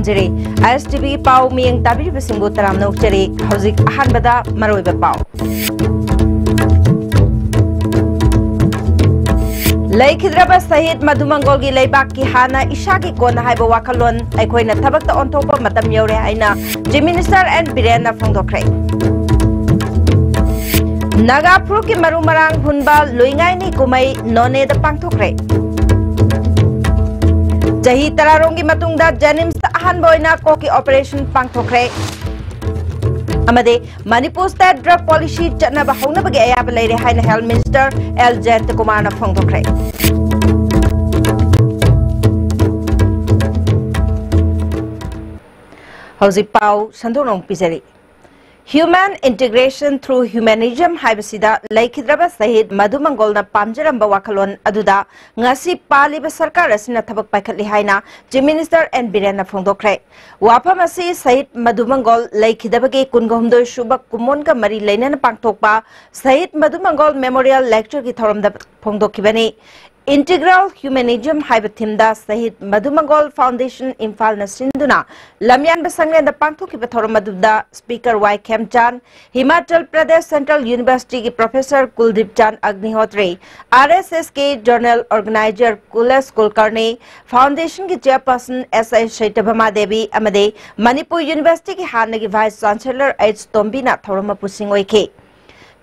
ꯊꯝꯖꯔꯤ ISTV ꯄꯥꯎ ꯃꯤꯌꯦꯡ ꯇꯥꯕꯤꯔꯤꯕꯁꯤꯡꯕꯨ ꯇꯔꯥꯝꯅ ꯑꯣꯛꯆꯔꯤ ꯍꯧꯖꯤꯛ ꯑꯍꯥꯟꯕꯗ ꯃꯔꯨꯑꯣꯏꯕ ꯄꯥꯎ ꯂꯩꯈꯤꯗ꯭ꯔꯕ ꯁꯍꯤꯗ ꯃꯙꯨꯃꯪꯒꯣꯜꯒꯤ ꯂꯩꯕꯥꯛꯀꯤ ꯍꯥꯟꯅ ꯏꯁꯥꯒꯤ ꯀꯣꯟꯅ ꯍꯥꯏꯕ ꯋꯥꯈꯜꯂꯣꯟ ꯑꯩꯈꯣꯏꯅ ꯊꯕꯛꯇ ꯑꯣꯟꯊꯣꯛꯄ ꯃꯇꯝ ꯌꯧꯔꯦ ꯍꯥꯏꯅ ꯆꯤꯐ ꯃꯤꯅꯤꯁꯇꯔ ꯑꯦꯟ ꯕꯤꯔꯦꯟꯅ ꯐꯣꯡꯗꯣꯛꯈ꯭ꯔꯦ ꯅꯥꯒꯥ ꯐꯨꯔꯨꯞꯀꯤ ꯃꯔꯨ ꯃꯔꯥꯡ ꯍꯨꯟꯕ ꯂꯣꯏꯉꯥꯏꯅꯤ ꯀꯨꯝꯍꯩ ꯅꯣꯅꯦꯗ ꯄꯥꯡꯊꯣꯛꯈ꯭ꯔꯦ ꯆꯍꯤ ꯇꯔꯥꯔꯣꯝꯒꯤ ꯃꯇꯨꯡꯗ ꯖꯦꯅꯤꯝꯁꯇ ꯑꯍꯥꯟꯕ ꯑꯣꯏꯅ ꯀꯣꯛꯀꯤ ꯑꯣꯄꯔꯦꯁꯟ ꯄꯥꯡꯊꯣꯛꯈ꯭ꯔꯦ ꯑꯃꯗꯤ ꯃꯅꯤꯄꯨꯔ ꯁ꯭ꯇꯦꯠ ꯗ꯭ꯔꯒ ꯄꯣꯂꯤꯁꯤ ꯆꯠꯅꯕ ꯍꯧꯅꯕꯒꯤ ꯑꯌꯥꯕ ꯂꯩꯔꯦ ꯍꯥꯏꯅ ꯍꯦꯜꯊ ꯃꯤꯅꯤꯁꯇꯔ ꯑꯦꯜ ꯖꯌꯟꯇꯀꯨꯃꯥꯔꯅ ꯐꯣꯡꯗꯣꯛꯈ꯭ꯔꯦ ꯍꯧꯖꯤꯛ ꯄꯥꯎ ꯁꯟꯗꯣꯛꯅ ꯄꯤꯖꯔꯤ Human integration through humanism haibasida laikhidraba sahid madhumangolna pamjaramba wakhalon aduda ngasi paliba sarkar asina thabak paikhatli haina Chief Minister N Birenna phongdokre wafam asi sahid madhumangol laikhidabagi kungahumdoi suba kumonga mari leinana pangthokpa sahid madhumangol memorial lecture ki thoramda phongdokhibani Integral Humanism haiba thimda Sahid Madhumangol Foundation Imphal na sinduna lamyan basanglen da pangthokiba thoram aduda Speaker Y Khemchan Himachal Pradesh Central University ki Professor Kuldeep Chand Agnihotri RSS ke Journal Organizer Kulas Kulkarni Foundation ki Chairperson SI Shaitabhama Devi amade Manipur University ki hanagi Vice Chancellor H Tombina thorama pusing oike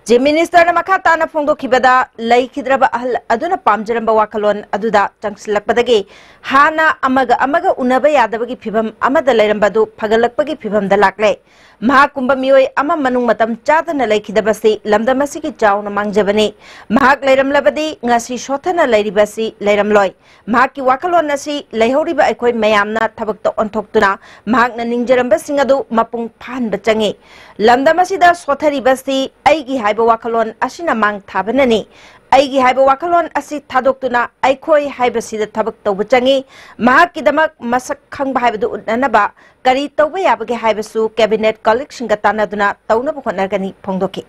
Chief Minister na makatana phongdokhibada laikhidraba ahal aduna pamjaramba wakhalon aduda changsilakpadagi hana amaga unaba yadabagi phibam amada leirambadu phagalakpagi phibamda lakle mahakumba miyoi ama manung matam chadana laikhidabasi lamdamasi ki chauna mangjabani mahak leiramlabadi ngasi shothana leiribasi leiramloi mahaki wakhalon asi leihoriba aikoi mayamna thabakta onthoktuna mahakna ningjaramba singadu mapung phanba changi lamdamasida sotharibasi aigi wakhalon asina mang thabanani aigi haiba wakhalon asi thadokuna aikhoi haiba sida thabak tawba changi mahakki damak masak khangba haiba du unanaba kari tawba yabage haiba su cabinet collection ga tanaduna tawna bukhonargani phongdoki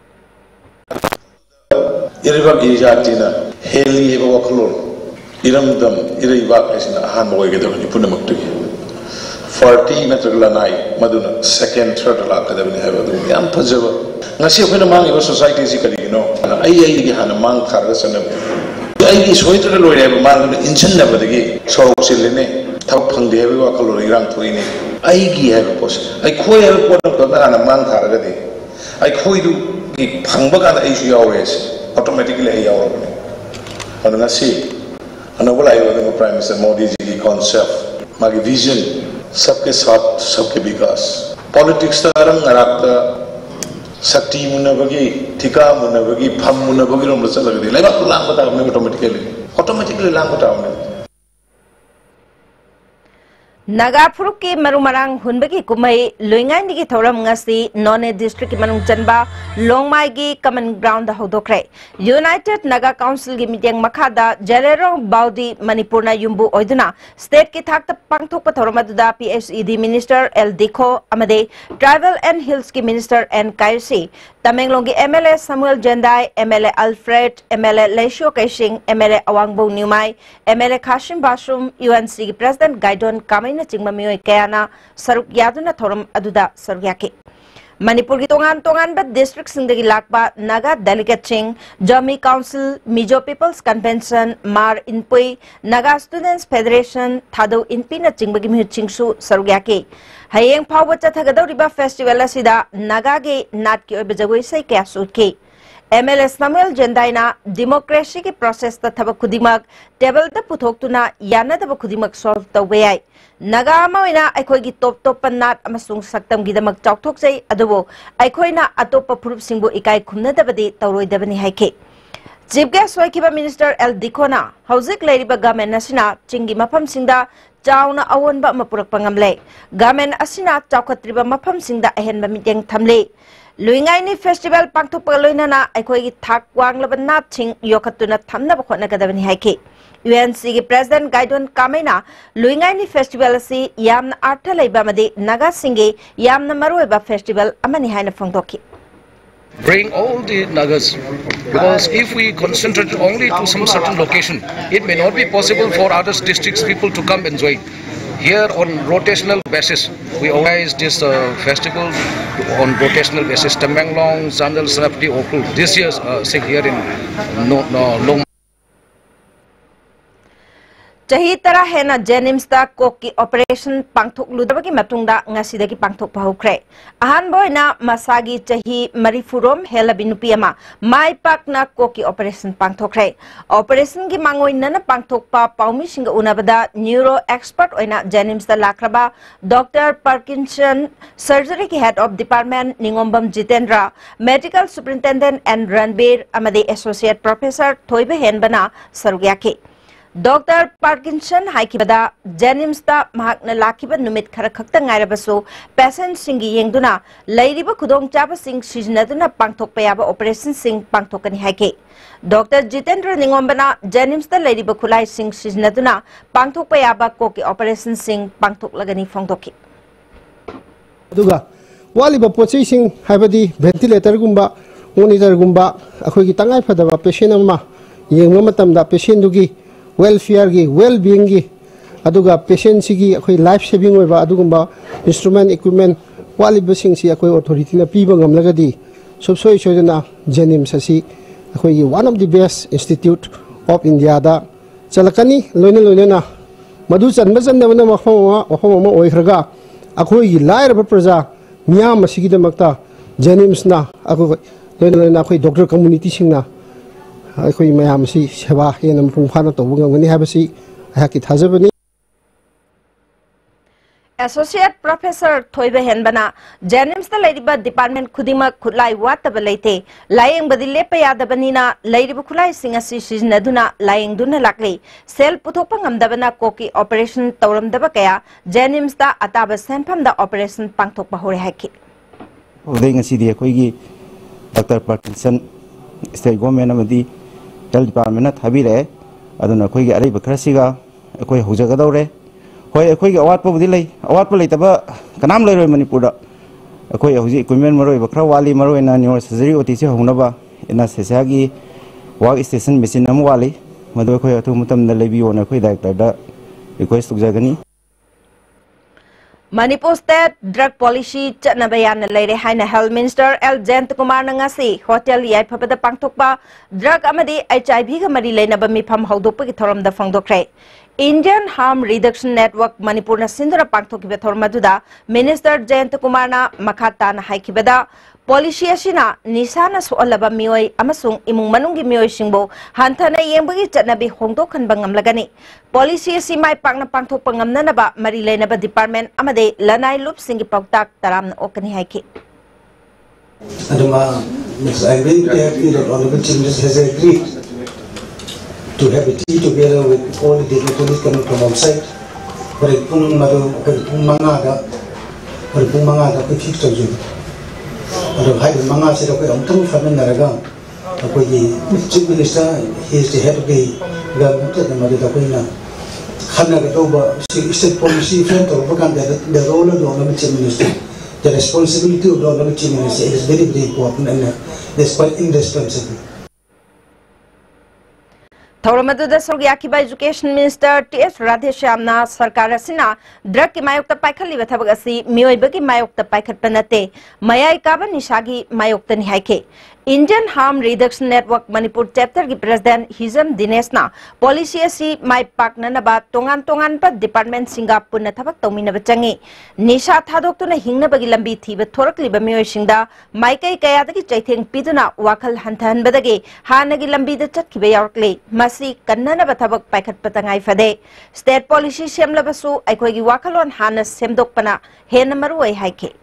iriba gijatina heli haiba wakhalon iramdam iriba asina ahan boy ge dabani punamaktu 40 natraglanai maduna second third la kadabani haiba du yam phajaba ngasi khona mang iba society si kali no ai gi hana mang kharga sanam ai gi soitra loire ba mang inchen na badagi sorok silene thak phangde hebe wa kalori rang thoine ai gi hebe pos ai khoi hebe pon ko na hana mang kharga de ai khoi du gi phangba ka ai su yaures automatically ai yaur ana ngasi ana wala ai wa prime minister modi ji ki concept magi vision sabke sath sabke vikas politics ta rang arakta Sakti munabagi, thika munabagi, pham munabagi rom la chalagadi laiba lang bata me automatically lang bata me Naga Furuki Marumarang Hunbagi Kumai Luingai Niki Thoram Ngasi None District Manung Chanba Longmai gi Common Ground the Hodokre United Naga Council gi Mityang Makada Jalero Baudi Manipurna Yumbu Oiduna State ki Thakta Pangthok Pathoramaduda PHED Minister El Dikho Amade Tribal and Hills ki Minister N Kairsi Tamenglongi MLA Samuel Jendai MLA Alfred MLA Leisho Kaishing MLA Awangbo Numai MLA Kashim Bashum UNC ki President Gaidon Kamai Chingma mioi kayana saruk yaduna thoram aduda sarukyaki Manipur ki tongan ba district singdagi lakba Naga Delegate Ching Jami Council Mizo People's Convention Mar Inpui Naga Students Federation Thado Inpi na chingbagi mi chingsu sarukyaki hayeng phawba chathagadoriba festival asida Naga ge nat ki oiba jagoi sai kya sutki MLA Samuel Jendaina democracy ki process ta thaba khudimak table ta puthokuna yana ta khudimak solve tawbe ai Naga maina aikoi gi top nat amasung saktam gi damak chauthok jai adubo aikoina atopa phurup singbu ikai khumna dabadi tawroi dabani haike Chief Guest Soikiba Minister El Dikona Hauzik Leiriba Gamen Asina Chingi Mafam Singda Chauna Awonba Mapurak Pangamle Gamen Asina Chaukatriba Mafam Singda Ahenba Mityang Thamle Luingai ni festival pangthok pagloina na aikoi gi thak wanglaba nat ching yokhatuna thamna bakhona kadabani haike UNC ki President Gaidon Kamaina Luingai ni festival asi yamna artha leiba made Naga Singe yamna marueba festival amani haina phongdoki Bring all the Nagas, because if we concentrate only to some certain location, it may not be possible for other districts people to come enjoy. here on rotational basis. We organize this festival on rotational basis. Tembanglong, Zandal, Sanapti, Okul. This year, here in Long. Chahi tara hena Jenims da koki operation pangthok ludabagi matungda ngasidagi pangthok pahukre. Ahan boy na masagi chahi marifurom hela binupi ama mai pak na koki operation pangthokre. Operation gi mangoi nana pangthok pa paumi singa unabada neuro expert oina Jenims da lakraba Dr. Parkinson surgery ki head of department Ningombam Jitendra medical superintendent and Ranbir amadi associate professor Thoibe henbana sarugyaki. Dr. Parkinson haikibada Jenims da mahakna lakiba numit khara khakta ngairabasu patient singi yengduna lairiba khudong chaba sing siznaduna pangthok payaba operation sing pangthokani haike. Dr. Jitendra Ningombana Jenims da lairiba khulai sing siznaduna pangthok payaba koki operation sing pangthok lagani phongdoki. Duga waliba pochei sing haibadi ventilator gumba monitor gumba akhoi gi tangai phadaba patient ama yengma matamda patient dugi welfare gi well-being gi aduga patient sigi akhoi life saving oiba adugumba instrument equipment wali basing si akhoi authority na piba ngamlagadi sobsoi chojana Jenims asi akhoi one of the best institute of India da chalakani loina na madu chanba chandabana mafama oikhraga akhoi gi lairaba praja miyam asigi damakta Jenims na akhoi loina akhoi doctor community singna akhoi mayam si sewa henam pungphana tawunga ngani habasi ahaki thajabani. Associate Professor Thoibe henbana Jenims da lairiba department khudima khulai wataba leite layeng badi lepa yadabanina lairiba khulai singasi siznaduna layeng duna lakle sel puthokpa ngamdabana koki operation tawramdaba kaya Jenims da ataba senpham da operation pangthokpa hore haki. Odeng asidi akhoi gi Dr. Parkinson state government amadi health department thabire aduna akhoi gi arei bakrasiga akhoi hojagadore hoi akhoi gi awat pa budi lei awat pa leitaba kanam leiroi Manipur da akhoi hoji equipment maroi bakra wali maroi na neuro surgery otc honaba ina sesagi work station machine am wali madu akhoi athu mutam da lebi ona akhoi director da request tujagani. Manipur State Drug Policy Chanabayan Lady Haina Health Minister L. Jent Kumar Nangasi Hotel Yai Papa Pangtokpa Drug Amadi HIV Gamari Lena Bamipam Hodopi Thorum the Fongdokre. Indian Harm Reduction Network Manipur na Sindra Pangtoki Thormaduda Minister Jent Kumar na Makatan Haikibeda Policy asina nisana soalaba mioi amasung imung manunggi mioi singbo hantana yembagi chanabi hongdokan bangamlagani. Policy asi mai pangna pangthok pangamna ba marilay na ba department amade lanai loop singi pagtak taram na okani haiki. Adama, yes, I'm very happy that Honorable Chief Minister has agreed to have a tea together with all the dignitaries coming from outside. But it pung mangada, Chief Minister, he is the head of the government and state policy the role of the Honorable Chief Minister, the responsibility of the Honorable Chief Minister is very, very important and it's quite indispensable. Thoramaduda Sorgyaki Education Minister T.S. Radheshyamna Sarkar asina drug ki mayokta paikhali bathabag asi mioibagi mayokta paikhat panate mayai kaba nishagi mayokta ni haike. Indian Harm Reduction Network Manipur chapter ki president Hizam Dineshna policy asi mai pakna na ba tongan pa department singa punna thabak tawmina bachangi nisha thadoktuna hingna bagi lambi thiba thorakli ba mioi singda maikai kaya dagi chaitheng piduna wakhal hantan badagi hanagi lambi da chatkiba yarakle masi kannana ba thabak paikhat patangai fade state policy semlabasu aikoi gi wakhalon hana semdokpana hena maruai haike.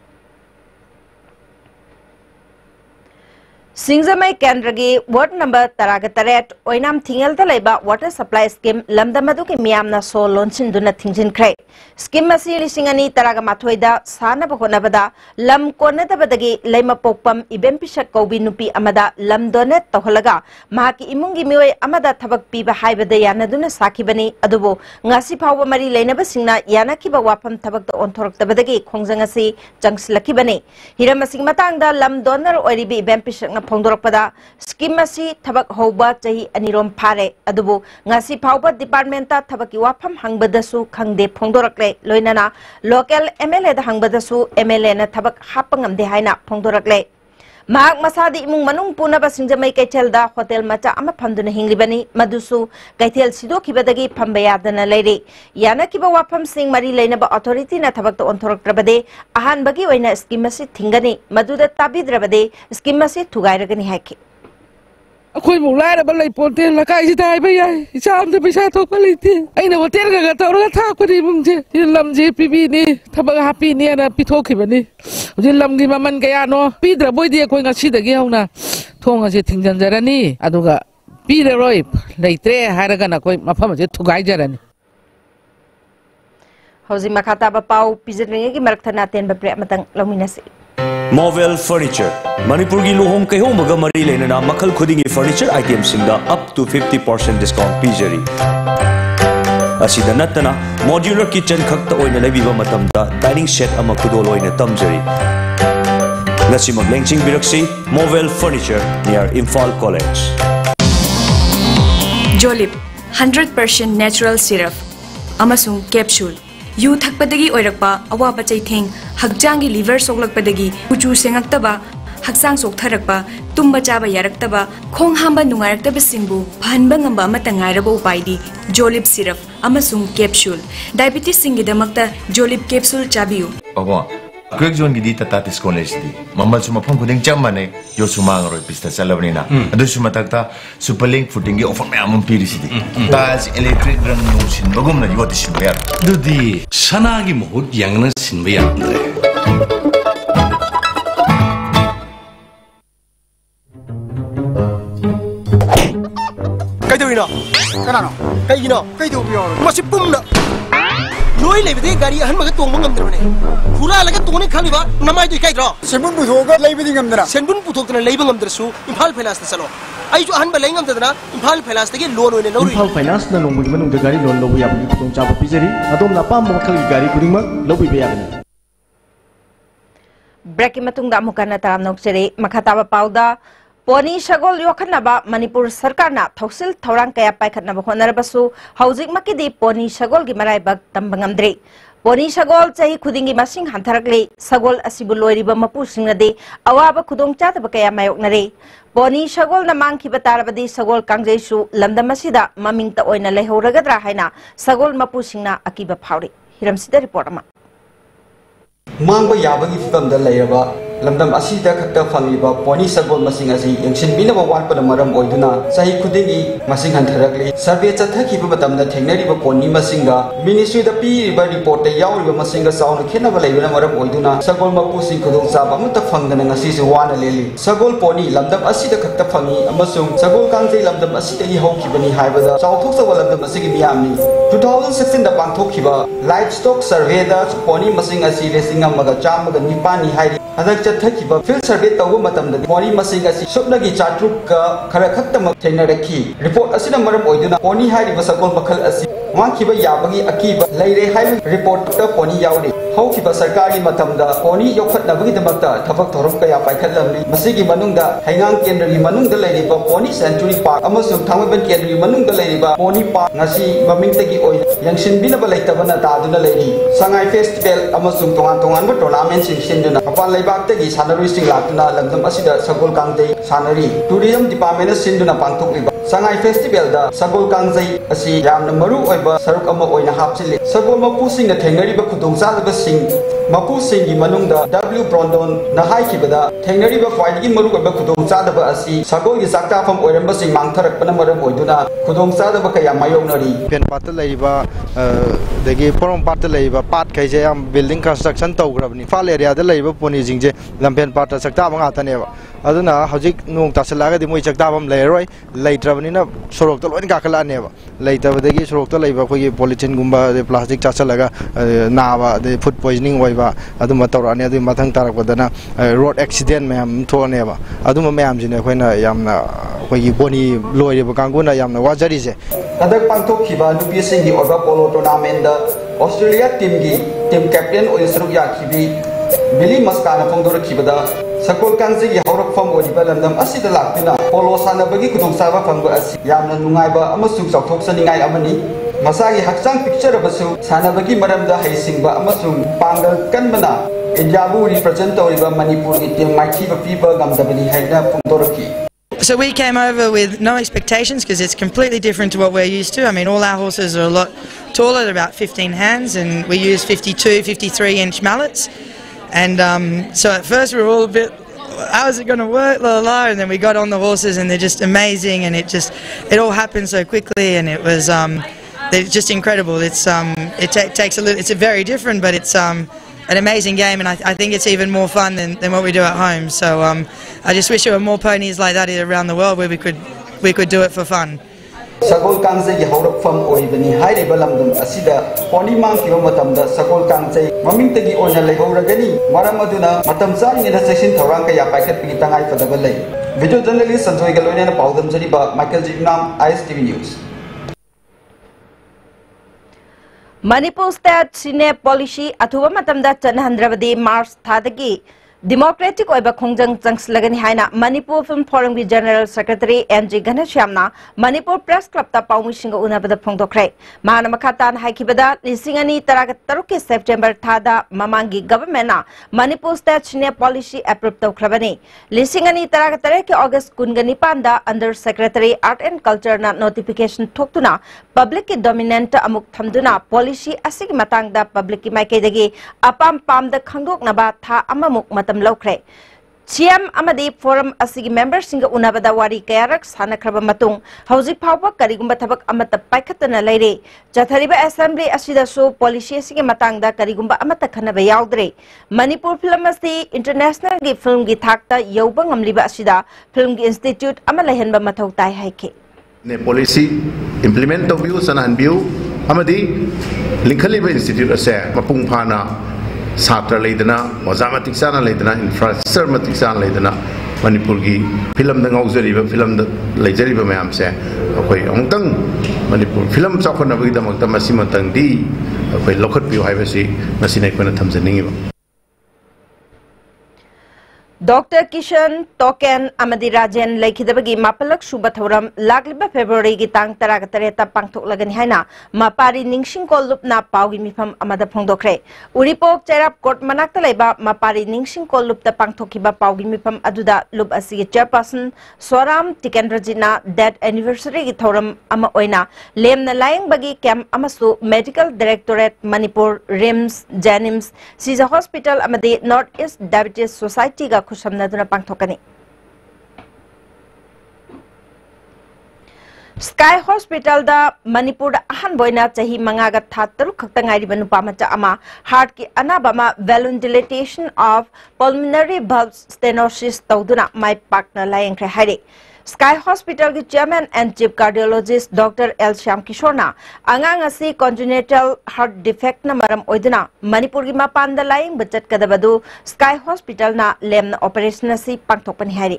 Singzamai Kendragi ward number Taragataret Oinam Tingal Taleba water supply scheme Lamdamadu ki Miamna so launchin duna Tingjin Cray. Scheme Masi Lisingani Taragamatoida Sana Bokonabada Lam Konatabadagi Lema Popam Ibempisha Kobi Nupi Amada Lam Donet Toholaga Mahaki Imungi Mue Amada Tabak Piba Haibada Yanaduna Sakibani Adubo Ngasi Power Mari Lenaba Singna Yanakiba Wapam Tabak the Ontorok Tabadagi Kongzangasi Jangslakibani Hiramasing Matanga Lam Donor Oribi Ibempisha फोंदोरकपदा scheme असी थबक होबा चही अनिरोम फारे अदुबु ngasi phauba department ta thabaki wafam hangbadasu khangde phongdorakle loinana local MLA da hangbadasu MLA na thabak hapangamde haina phongdorakle Mahak masadi imung manung puna ba singjamai kaichelda hotel macha ama phamduna hinglibani madusu kaithel sido kibadagi phambayadana leire yana kiba wafam sing mari leina ba authority na thabak to onthorakrabade ahan bagi oina scheme asi thingani maduda tabidrabade scheme asi thugairagani haike अखोई मुलायर बल्ले पोते लकाई जिताई भैया शाम से पैसा तो कर लेते आई ना होटल का तो रहा था कोई मुझे ये लम्जे पीबी ने थबक हापी ने ना पिथो की बनी ये लम्गी ममन गया नो पीदर बोई दिए कोई ngasi दगे हो ना थोंगा से थिंजन जरनी अदुगा पीदर रोई लेते हारगा ना कोई मफम से थुगाई जरनी हौजी मखाता बापाउ पिजरेंगे की मरकथना तेन बप्रे Matang लमिनसी Movel Furniture Manipur gi lohom kayo maga mari lenana makhal khudingi furniture item singa up to 50% discount pijari asida natana modular kitchen khakta oina lebiba matamda dining set ama khudol oina tamjari ngasi maglengching biraksi Movel Furniture near Imphal College Jolip 100% natural syrup amasung capsule yu thakpadagi oirakpa awaba chaitheng hakjangi liver soklakpadagi kuchu sengaktaba haksang soktharakpa tumba chaba yaraktaba khong hamba nungaraktaba singbu phanba ngamba amata ngairaba upaidi Jolip syrup amasung capsule diabetes singidamakta Jolip capsule chabiu Baba Quick zone gidi tata tis college di mamal suma phang kuding chamane yo suma ngaro pista salabni na adu suma takta superlink footing gi offer me amun piri sidi tas electric rang no sin bagum na yo tisin bayar dudi sana gi mohut yang na sin bayar andre kai do ino kana no kai ino kai do biyo masi pum na Loi lebede gari ahan maga tong mangam drone khura laga tone khali ba namai doi kai dro senbun puthoga leibedi ngamdra senbun puthokna leiba ngamdrasu imphal finance ta chalo ai ju ahan ba leingam tadna imphal finance ta ge loan oine lori imphal finance na nongbu manung da gari loan lobu yabni putong chaba pijari adom na pam makhal gari kudingma lobu be yabni break matung da mukana taram noksere makhataba pauda Poni Shagol Yokanaba Manipur Sarkarna Thosil Thorang Kaya Paikatnaba Honarabasu Housing Makidi Poni Shagol Gimarai Bag Tambangamdre Poni Shagol Chahi Kudingi Masing Hantarakle Sagol Asibuloriba Mapu Singrade Awaba Kudong Chataba Kaya Mayoknare Poni Shagol Namang Kibatarabadi Sagol Kangjeshu Lamdamasida Mamingta Oina Lehoragadra Haina Sagol Mapu Singna Akiba Pauri Hiram Sida report ama Mangba Yabagi from the Layaba Lamdam Asida Kata Fangiba, Poni Sagol Masing as he Yangshin Binaba Wat Panamaram Oiduna, Sahi Kudingi, Masing Hantarakli, Survey Tataki Batam, the Teneriba Poni Masinga, Ministry the P. report the Yaw Masinga sound, Kenavale Maram Oiduna, Sagol Mapusi Kudung Sabamuta Fangan and Assis Wana Lily, Sagol Poni, Lamdam Asida Kata Fangi, Amasung, Sagol Kanzi, Lamdam Asida Hoki Bani Hibada, South Lamdam Masigi Miami, 2016 the Bantokiba, Livestock Survey that Poni Masing as he racing a Magacham, the Nipani Hide. Takiba field survey tawu matam da poni masing asi subnagi chatruk ka khara khattama thenaraki report asina maram oiduna poni hai basakol makhal asi wankiba yabagi akiba leire hai report ta poni yauri haukiba sarkari matam da poni yokhatnabagi damakta thabak thorom kaya paikhatlamni masigi manungda haingang kendri manungda leiriba poni sanctuary park amasung thamaban kendri manungda leiriba poni park ngasi mamingtagi oi yangshin binaba leitabana taduna leiri sangai festival amasung tongan tongan ba tournament sing sinduna apal leibak Sanari sing latuna lamdam asida Sagol Kangjai Sanari Tourism Department sinduna pangthokliba Sangai Festival da Sagol Kangjai asi yamna maru oiba saruk ama oina hapchili Sagol mapu sing na thengnariba khudongchadaba sing mapu sing gi manungda W Brondon na haikibada thengnariba khwaidigi maru oiba khudongchadaba asi Sagol gi saktafam oiramba sing mangtharakpana maram oiduna khudongchadaba kaya mayoknari pen pat laiba dagi forum pat laiba pat kaije am building construction tawgrabni fal area da laiba poni jingje lampen parta sakta banga taneba aduna hojik nung tasalaga di moi sakta bam leiroi leitrabani na sorok to loin kakala neba leitabadagi sorok to leiba khoi polythene gumba de plastic tasalaga naba de food poisoning oiba aduma tawrani adu mathang tarakpadana road accident mayam thoneba aduma mayam jine khoina yamna khoi boni loireba kanguna yamna wajari je adak pangthok khiba nupi sing gi oba polo tournament da Australia team captain oisruk ya khibi Billy Maskana Pongdor Kibada, सकल कांजे की हौरक फम ओरिबा लंदम असिदा लाक्तुना पोलो सानबगी खुदोंसाबा फंगबा असि यामना नुंगाइबा अमसुंग चौथोकसनिंगाइ अमनि मसागी हक्चांग picture Basu सानबगी मरमदा हैसिंगबा अमसुंग Pongal कनबना इंडियाबु represent तौरिबा Manipur की team माइथीबा पीबा गमदबनी हैना पुंतोरकी. So we came over with no expectations because it's completely different to what we're used to. I mean, all our horses are a lot taller, they're about 15 hands, and we use 52, 53-inch mallets. And so at first we were all a bit, how is it going to work, la la la, and then we got on the horses and they're just amazing, and it all happened so quickly, and it was they're just incredible. It's takes a little, it's a very different, but it's an amazing game, and I think it's even more fun than what we do at home. So I just wish there were more ponies like that around the world where we could do it for fun. Sakol Kanze ki haurak fam oibani hairiba lamdam asida poni mang kiba matamda Sakol Kanze mamingtagi oina lehauragani maram aduna matam chani na section thorang kaya packet pi tangai fadaba lei. Video journalist Sanjoy Galoina na paudam jariba Michael Jibnam ISTV News. Manipur State Sine Policy Athuba Matamda Chanhandrabadi Mars Thadagi Democratic Oiba Khongjang Changslagani Haina Manipur Film Forum ki General Secretary NG Ganashyamna Manipur Press Club ta Paumi Singa Unabada Phongdokre Mahana Makhatan Haikibada Lisingani Taragataruki September Thada Mamangi Government na Manipur State Sine Policy approved Tawkrabani Lisingani Taragatare ki August Kungani Panda Under Secretary Art and Culture na notification Thoktuna Public ki dominant amuk thamduna policy asig matangda public ki maikaidagi apam pamda khangdok naba tha amamuk matam lokre CM amadi forum asigi members singa unabada wari kayarak sanakraba matung hauji phawba karigumba thabak amata paikhatana leire jathariba assembly asida so policy asigi matangda karigumba amata khanaba yaudre Manipur film asti international gi film gi thakta yauba ngamliba asida film gi institute amala henba mathau tai haike ne policy implement to view sanan view amadi linkhaliba institute ase mapung phana satra leidana wazamatik sana leidana infrastructure matik sana leidana Manipur gi film da ngaujariba film da leijariba mayam se akoi amtang Manipur film chakhona bagi damakta masimatang di akoi lokhat view haibasi masinai kona thamjaningiba Dr. Kishan Token Amadi Rajan Laikidabagi Mapalak Subathoram Lagliba February Gitang Taragatareta Pangtok Lagani Haina Mapari Ningshin Kolup na Paugi Mifam Amada Pongdokre Uripok Cherap Court Manakta Leba Mapari Ningshin Kolup the Pangtokiba Paugi Mifam Aduda Lub Asigi Chairperson Soram Tikendrajina Dead Anniversary Githoram Ama Oina Lem na Lying Bagi Camp Amasu Medical Directorate Manipur RIMS Janims Caesar Hospital Amadi North East Diabetes Society ga Kusamnaduna Pangtokani Sky Hospital da Manipur da ahan boina chahi mangaga thattaru khaktangai ri banu pamacha ama heart ki anabama balloon dilatation of pulmonary valve stenosis tawduna mai pakna layeng kre haire Sky Hospital ki chairman and chief cardiologist Dr. L. Shyam Kishorna angang asi congenital heart defect na maram oiduna Manipur gi mapanda layeng bachat kadabadu Sky Hospital na lem na operation asi pangthokpani haire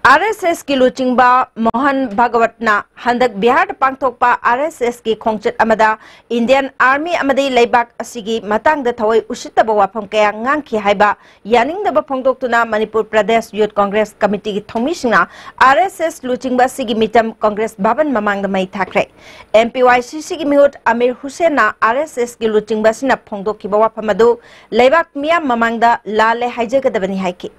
RSS ki luchingba Mohan Bhagawatna handak Bihar pangthokpa RSS ki khongchat amada Indian Army amadi leibak asigi matang da thawai usitaba wafam kaya ngangki haiba yaning da phongdoktuna Manipur Pradesh Youth Congress Committee ki thomisingna RSS luchingba sigi mitam Congress Bhavan mamang da mai thakre MPYCC ki mihut Amir Hussain na RSS ki luchingba sina phongdokkiba wafamadu leibak miyam mamang da lale haijagadabani haiki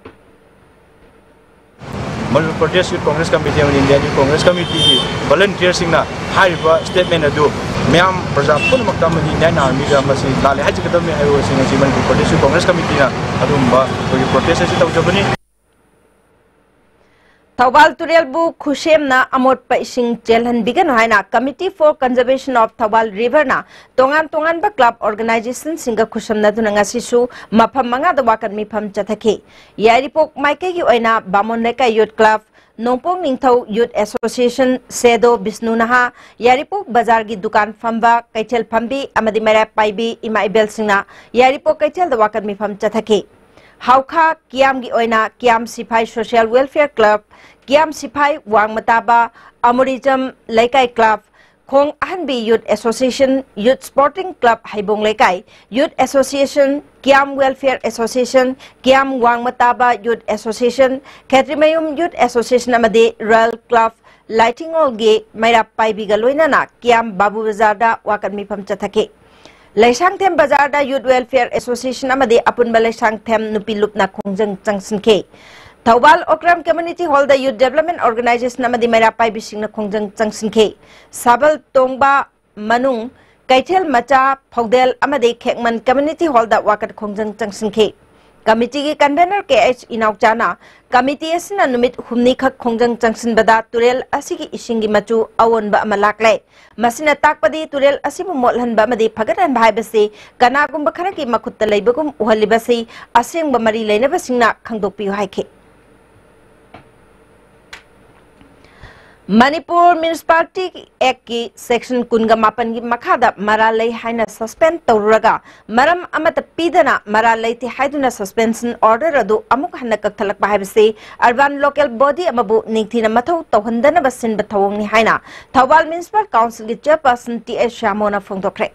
Manipur Pradesh Youth Congress Committee and Indian Youth Congress Committee volunteers singna haiba statement adu myam praja pun maktamani Indian Army ga masi dale hajikadam ayo singa Manipur Pradesh Youth Congress Committee na adumba protest asi tawjabani Thawal Turelbu Khushemna Amot pa ising jelhan bigan haina Committee for Conservation of Thawal River na tongan ba club organization singa khushamna dunanga sisu mafam manga da wakan mifam chathaki yaripok maike gi oina Bamon Leka Youth Club Nongpong Ningthau Youth Association Sedo Bisnu Naha Yaripok Bazar gi dukan famba Kaichel Phambi amadi Mera Paibi Ima Ibel Singna Yaripok Kaichel da wakan mifam chathaki Hauka Kiam gi oina Kiam Sipai Social Welfare Club Kiam Sipai Wang Mataba Amurizam Laikai Club Khong Ahanbi Youth Association, Youth Sporting Club Haibong Lekai, Youth Association, Kiam Welfare Association, Kiam Wangmataba Youth Association, Katrimayum Youth Association amadi Royal Club Lighting Olge Maira Paibiga Loinana, Kiam Babu Bazarda Wakan Mipam Chatake. Laisang Them Bazarda Youth Welfare Association amadi Apun Balaisang Them Nupilupna Kongjang Changsin K. Thawal Okram Community Hall the Youth Development Organization amadi Maira Paibising na Kongjang Changsin K. Sabal Tongba Manung Kaitel Macha Pogdel amadi Kekman Community Hall the Wakat Kongjang Changsin K. Committee convener KH Inaukjana, Committee Asina Numit Humnika Kongjang Changsin Bada Turel Asigi Ishingi Machu Awan Ba Malakle. Masina Takpadi Turel Asimu Molhan Bamadi Pagaran Bibasi, Kanagum Bakaraki Makuta Labagum Uhalibasi, Asing Bamari Lenabasina Kangdopi Haike. Manipur Municipality Eki Section Kungamapan gi Makada Maralay Haina suspend Tauraga Maram Amata Pidana Maralay Ti Haiduna suspension order Radu Amuk Hanaka Talak Bahibasi Urban Local Body Amabu Niktina Mato Tohandana Basin Batawong ni Haina Thawal Municipal Council gi Chairperson T.S. Shamona Fongdokre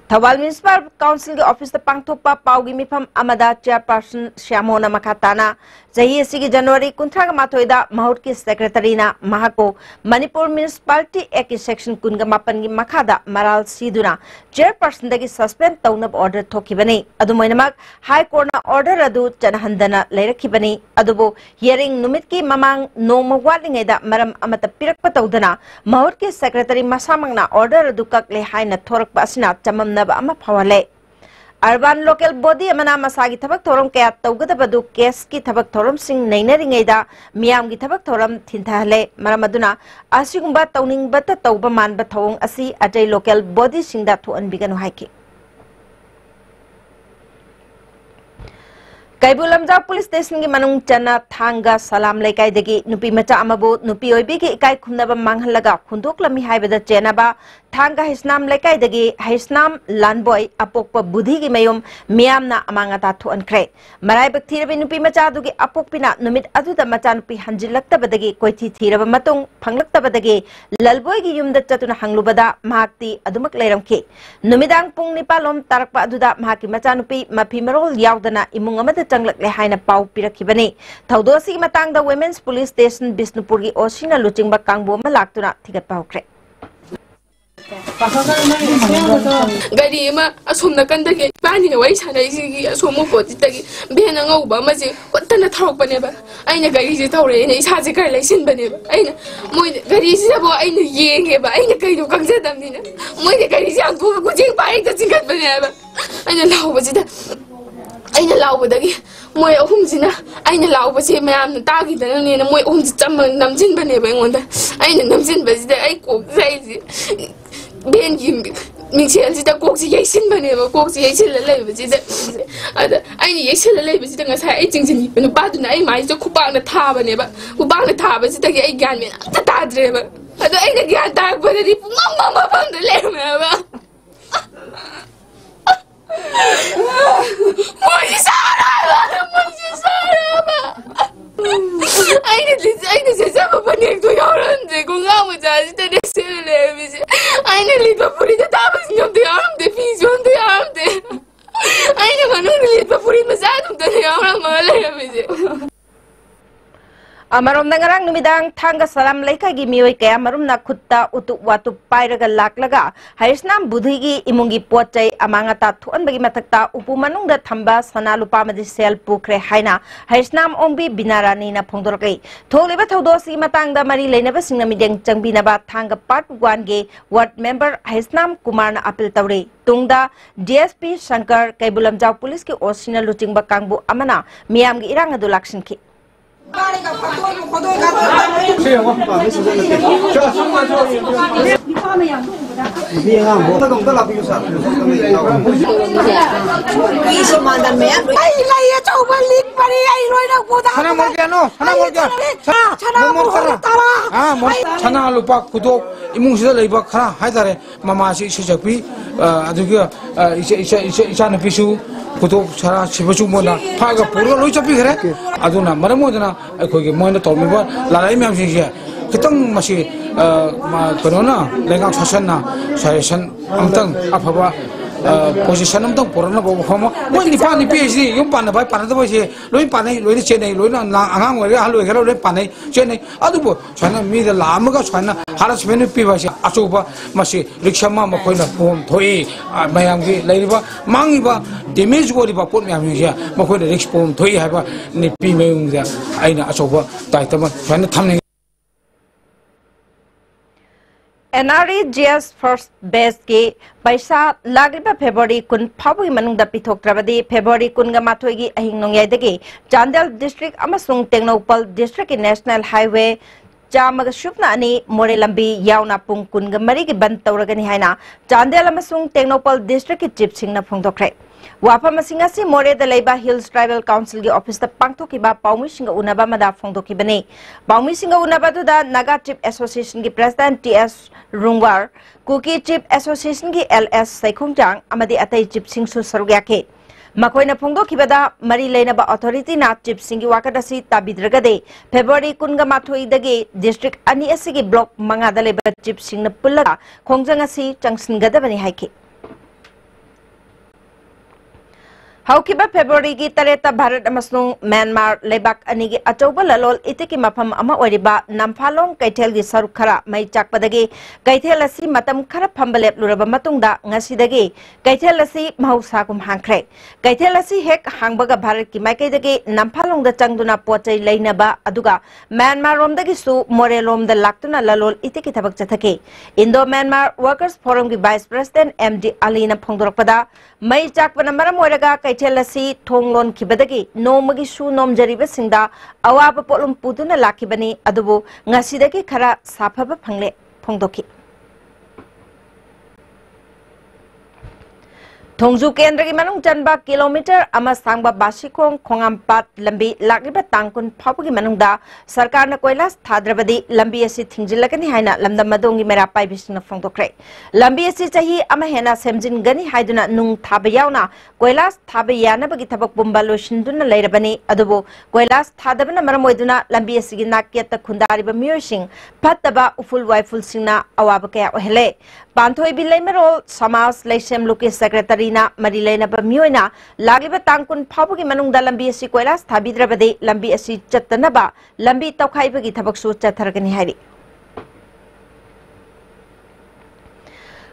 Thawal Municipal Council Office the Pangtopa Paugi Mipam Amada Chairperson Shamona Makatana Jahi Sigi January Kuntraga Matoida Mahutki Secretary na Mahako Manipur Municipality Eki Section Kungamapangi Makada Maral Siduna Chairperson dagi suspend Taunab order Tokibani Adumoinamak High Court na order Adu Chanahandana Lerakibani Adubo hearing Numitki Mamang no Mawalingeda Maram Amata Pirak Pataudana Mahutki Secretary Masamang na order Adukak Lehaina Torak Basina Chamam Naba Ama Pawale Urban Local Body Amana Masagi Tabak Toram Kaya Taugadabadu Keski Tabak Toram Sing Nainaringeda Miam Gitabak Toram Tintale Maramaduna Asingumba Towning Bata Tauba Man Batawong Asi Ajay Local Body Singda to Anbigano Haiki Kaibulamja Police Station ki manung chana thanga salam laikai degi nupi macha amabu nupi oibi ki ikai khumnaba manghalaga khundok lami haibada chenaba thanga hisnam laikai degi hisnam landboy apokpa budhi gi mayum miyamna amangata thu ankre marai bak thirabi nupi macha dugi apokpina numit aduda macha nupi hanjilakta badagi koithi thiraba matung phanglakta badagi lalboy gi yumda chatuna hanglubada mahakti adumak leiramki numidang pung nipalom tarakpa aduda mahaki macha nupi mapi marol yaudana imung amada Changlak Lehaina Pau Pirakibani. Taudosi Matanga Women's Police Station Bisnupurgi Osina Luchingba Kangbo Malaktuna Tigat Paukre. Gari ma asomna kandagi pani na wai sana isi asomo poti tagi bena ngauba maji watana tharok bane ba aina gari ji tawre ne isa ji kar laisin bane ba aina moi gari ji bo aina yenge ba aina kai do kangja damni na moi gari ji ang ko jing pai ta jingat bane ba aina law ba ji da aina laubadagi moi ahumsina aina laubase mayamna tagidana moi ahumsi cham namjin bane ba ngonda aina namjin basida ai kok saisi bengi mingselsi da koksi yaisin bane ba koksi yaisin la leibasida ada aina yaisin la leibasida ngasa ai jingjin banu baduna ai mai jo khupang na tha bane ba khupang na tha basida gi ai gyan me ta tadre ba ada aina gyan tag bane ri mama mama da lema ba Moji Saraba! Aina sasama panik to yaran kung nga mo dyan si Tade Sile Aina liit pa puri na tapos niyong to yaran de fisyon to yaran de Aina manong liit pa puri masadong to yaran mga layam Amarom nangarang numidang thanga salam laikai gi mioi kaya marum na khutta utu watu pairaga laklaga haisnam budhigi imungi pochai amangata thuan bagi matakta upu manung da thamba sana lupa madi sel pukre haina haisnam ombi binarani na phongdorkai tholiba thodosi matang da mari leinaba singna mideng changbina ba thanga part 1 ge ward member haisnam kumar na appeal tawre tungda DSP Shankar Kaibulamjau police ki osina luchingba kangbu amana miyam gi irang adu lakshin ki Chana lupa kudo imung sida leiba khara haidare mama si jakpi aduga isa na pisu kudo chara sibachu mona phaga purga loi chapi gare aduna maramodana akhoi ge moina tolmiba lalai myam si kitang masi corona लेगा शासन ना शासन अंतंग अफवा position अंतंग पुराना बाबू हम वो Nipah निपी ऐसी यूं पाने भाई पाने तो वैसे लोई पाने लोई चेन्नई लोई ना आंगांग वगैरह हाल वगैरह लोई पाने चेन्नई अदु बो शाना मीद लाम का शाना हारसमेंट पी वैसे अचुबा मसी रिक्शा मा मकोई ना फोम थोई मयाम की लाइबा मांगी बा डैमेज को रिबा पोट म्याम यूजिया मकोई ना रिक्स फोम थोई है बा निपी में यूजिया आइना अचुबा ताइतम शाना थमने NREGS First Base के पैसा लागरिबा फेब्रुआरी कुन फाबुगी मनुंगदा पिथोक्त्रबदी फेब्रुआरी कुनगा माथोइगी अहिंग नोंयाइदगी चांदेल डिस्ट्रिक्ट अमसुंग टेक्नोपल डिस्ट्रिक्ट की नेशनल हाईवे चामग शुपना अनि मोरे लंबी यावना पुंग कुनगा मरीगी बंद तौरगनी हाइना चांदेल अमसुंग टेक्नोपल डिस्ट्रिक्ट की चीफ सिंगना फोंदोक्रे वाफम सिंगासी मोरे द लेबा हिल्स ट्राइबल काउंसिल की ऑफिस द पांगथोकिबा पाउमी सिंग उनाबा मदा फोंदोकिबने पाउमी सिंग उनाबा दुदा नागा चीफ एसोसिएशन की president TS Rungwar Kuki chief association की एलएस सैखुंगजांग अमदी अतै चीफ सिंग सु सरुग्याके मखोइना फोंदोकिबदा मरी लेनबा अथॉरिटी ना चीफ सिंग की वाकदसी ताबिद्रगदे फेब्रुआरी कुनगा माथोइदगे डिस्ट्रिक्ट अनि असिगी ब्लॉक मंगादा लेबा चीफ सिंग न पुल्ला खोंगजंग असि चंगसिनगदबनी हाइके हौकिबा फेब्रुआरी की तरेता भारत अमसुंग म्यांमार लेबाक अनी की अचौबा ललोल इतिकी मफम अमा ओरिबा नामफालोंग कैथेल की सरुक खरा मई चाकपदगे कैथेल असि मतम खरा फंबलेप लुरबा मतुंगदा ngasiदगे कैथेल असि महौसाकुम हांख्रे कैथेल असि हेक हांगबगा भारत की माइकैदगे नामफालोंगदा चंगदुना पोचै लैनबा अदुगा म्यांमार रोमदगी सु मोरेलोमदा लाक्तुना ललोल इतिकी थबक चथके इंडो म्यांमार वर्कर्स फोरम की वाइस प्रेसिडेंट एमडी अलीना फोंदोरकपदा मई चाकपना मरम ओरगा कैथेलसी थोंगलोन खिबदगी नोमगी सु नोमजरिबा सिंगदा अवाब पोलुम पुदुना लाखिबनी अदुबु ngasiदगी खरा साफब फंगले फोंदोखि थोंजु केंद्र की मनुंग चनबा किलोमीटर अमा सांगबा बासिकोंग खोंगामपात लंबी लागिबा तांकुन फाबुगी मनुंगदा सरकार न कोयलास थाद्रबदी लंबी असि थिंजिलगनी हाइना लमदम मदोंगी मेरा पाइबिसिंग फोंदोक्रे लंबी असि चाही अमा हेना सेमजिनगनी हाइदुना नुंग थाबा यावना कोयलास थाबा यानबगी थबक बुंबा लोशिंदुना लैरबनी अदुबो कोयलास थादबना मरम ओइदुना लंबी असिगी नाक्यत खुंदारिबा मियोसिंग फत्तबा उफुल वाइफुल सिंगना अवाब कया ओहेले पांथोय बिलैमरोल समाज लैसेम लुके सेक्रेटरी ना मरी लेनबा मियोइना लागिबा तांकुन फाबुगी मनुंगदा लंबी असि कोयलास थाबिद्रबदे लंबी असि चत्तनबा लंबी तौखाइबगी थबकसु चथरगनी हाइरि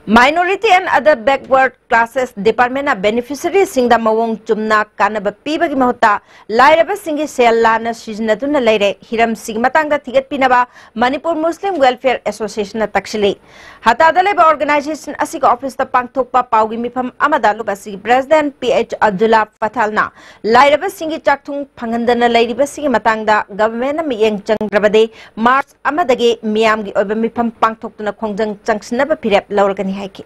Minority and other backward classes department na beneficiary singda mawong chumna kanaba pibagi mahutta lairaba singi sel lana siznaduna leire hiram sing matangda thigat pinaba Manipur Muslim Welfare Association na takshili hatadale ba organization asig office ta pangthokpa paugi mifam amada lubasi president PH Abdullah Fatalna lairaba singi chakthung phangandana leiriba singi matangda government na miyeng changrabade March amadage miyam gi oba mifam pangthoktuna khongjang changsnaba phirep lawrgani haiki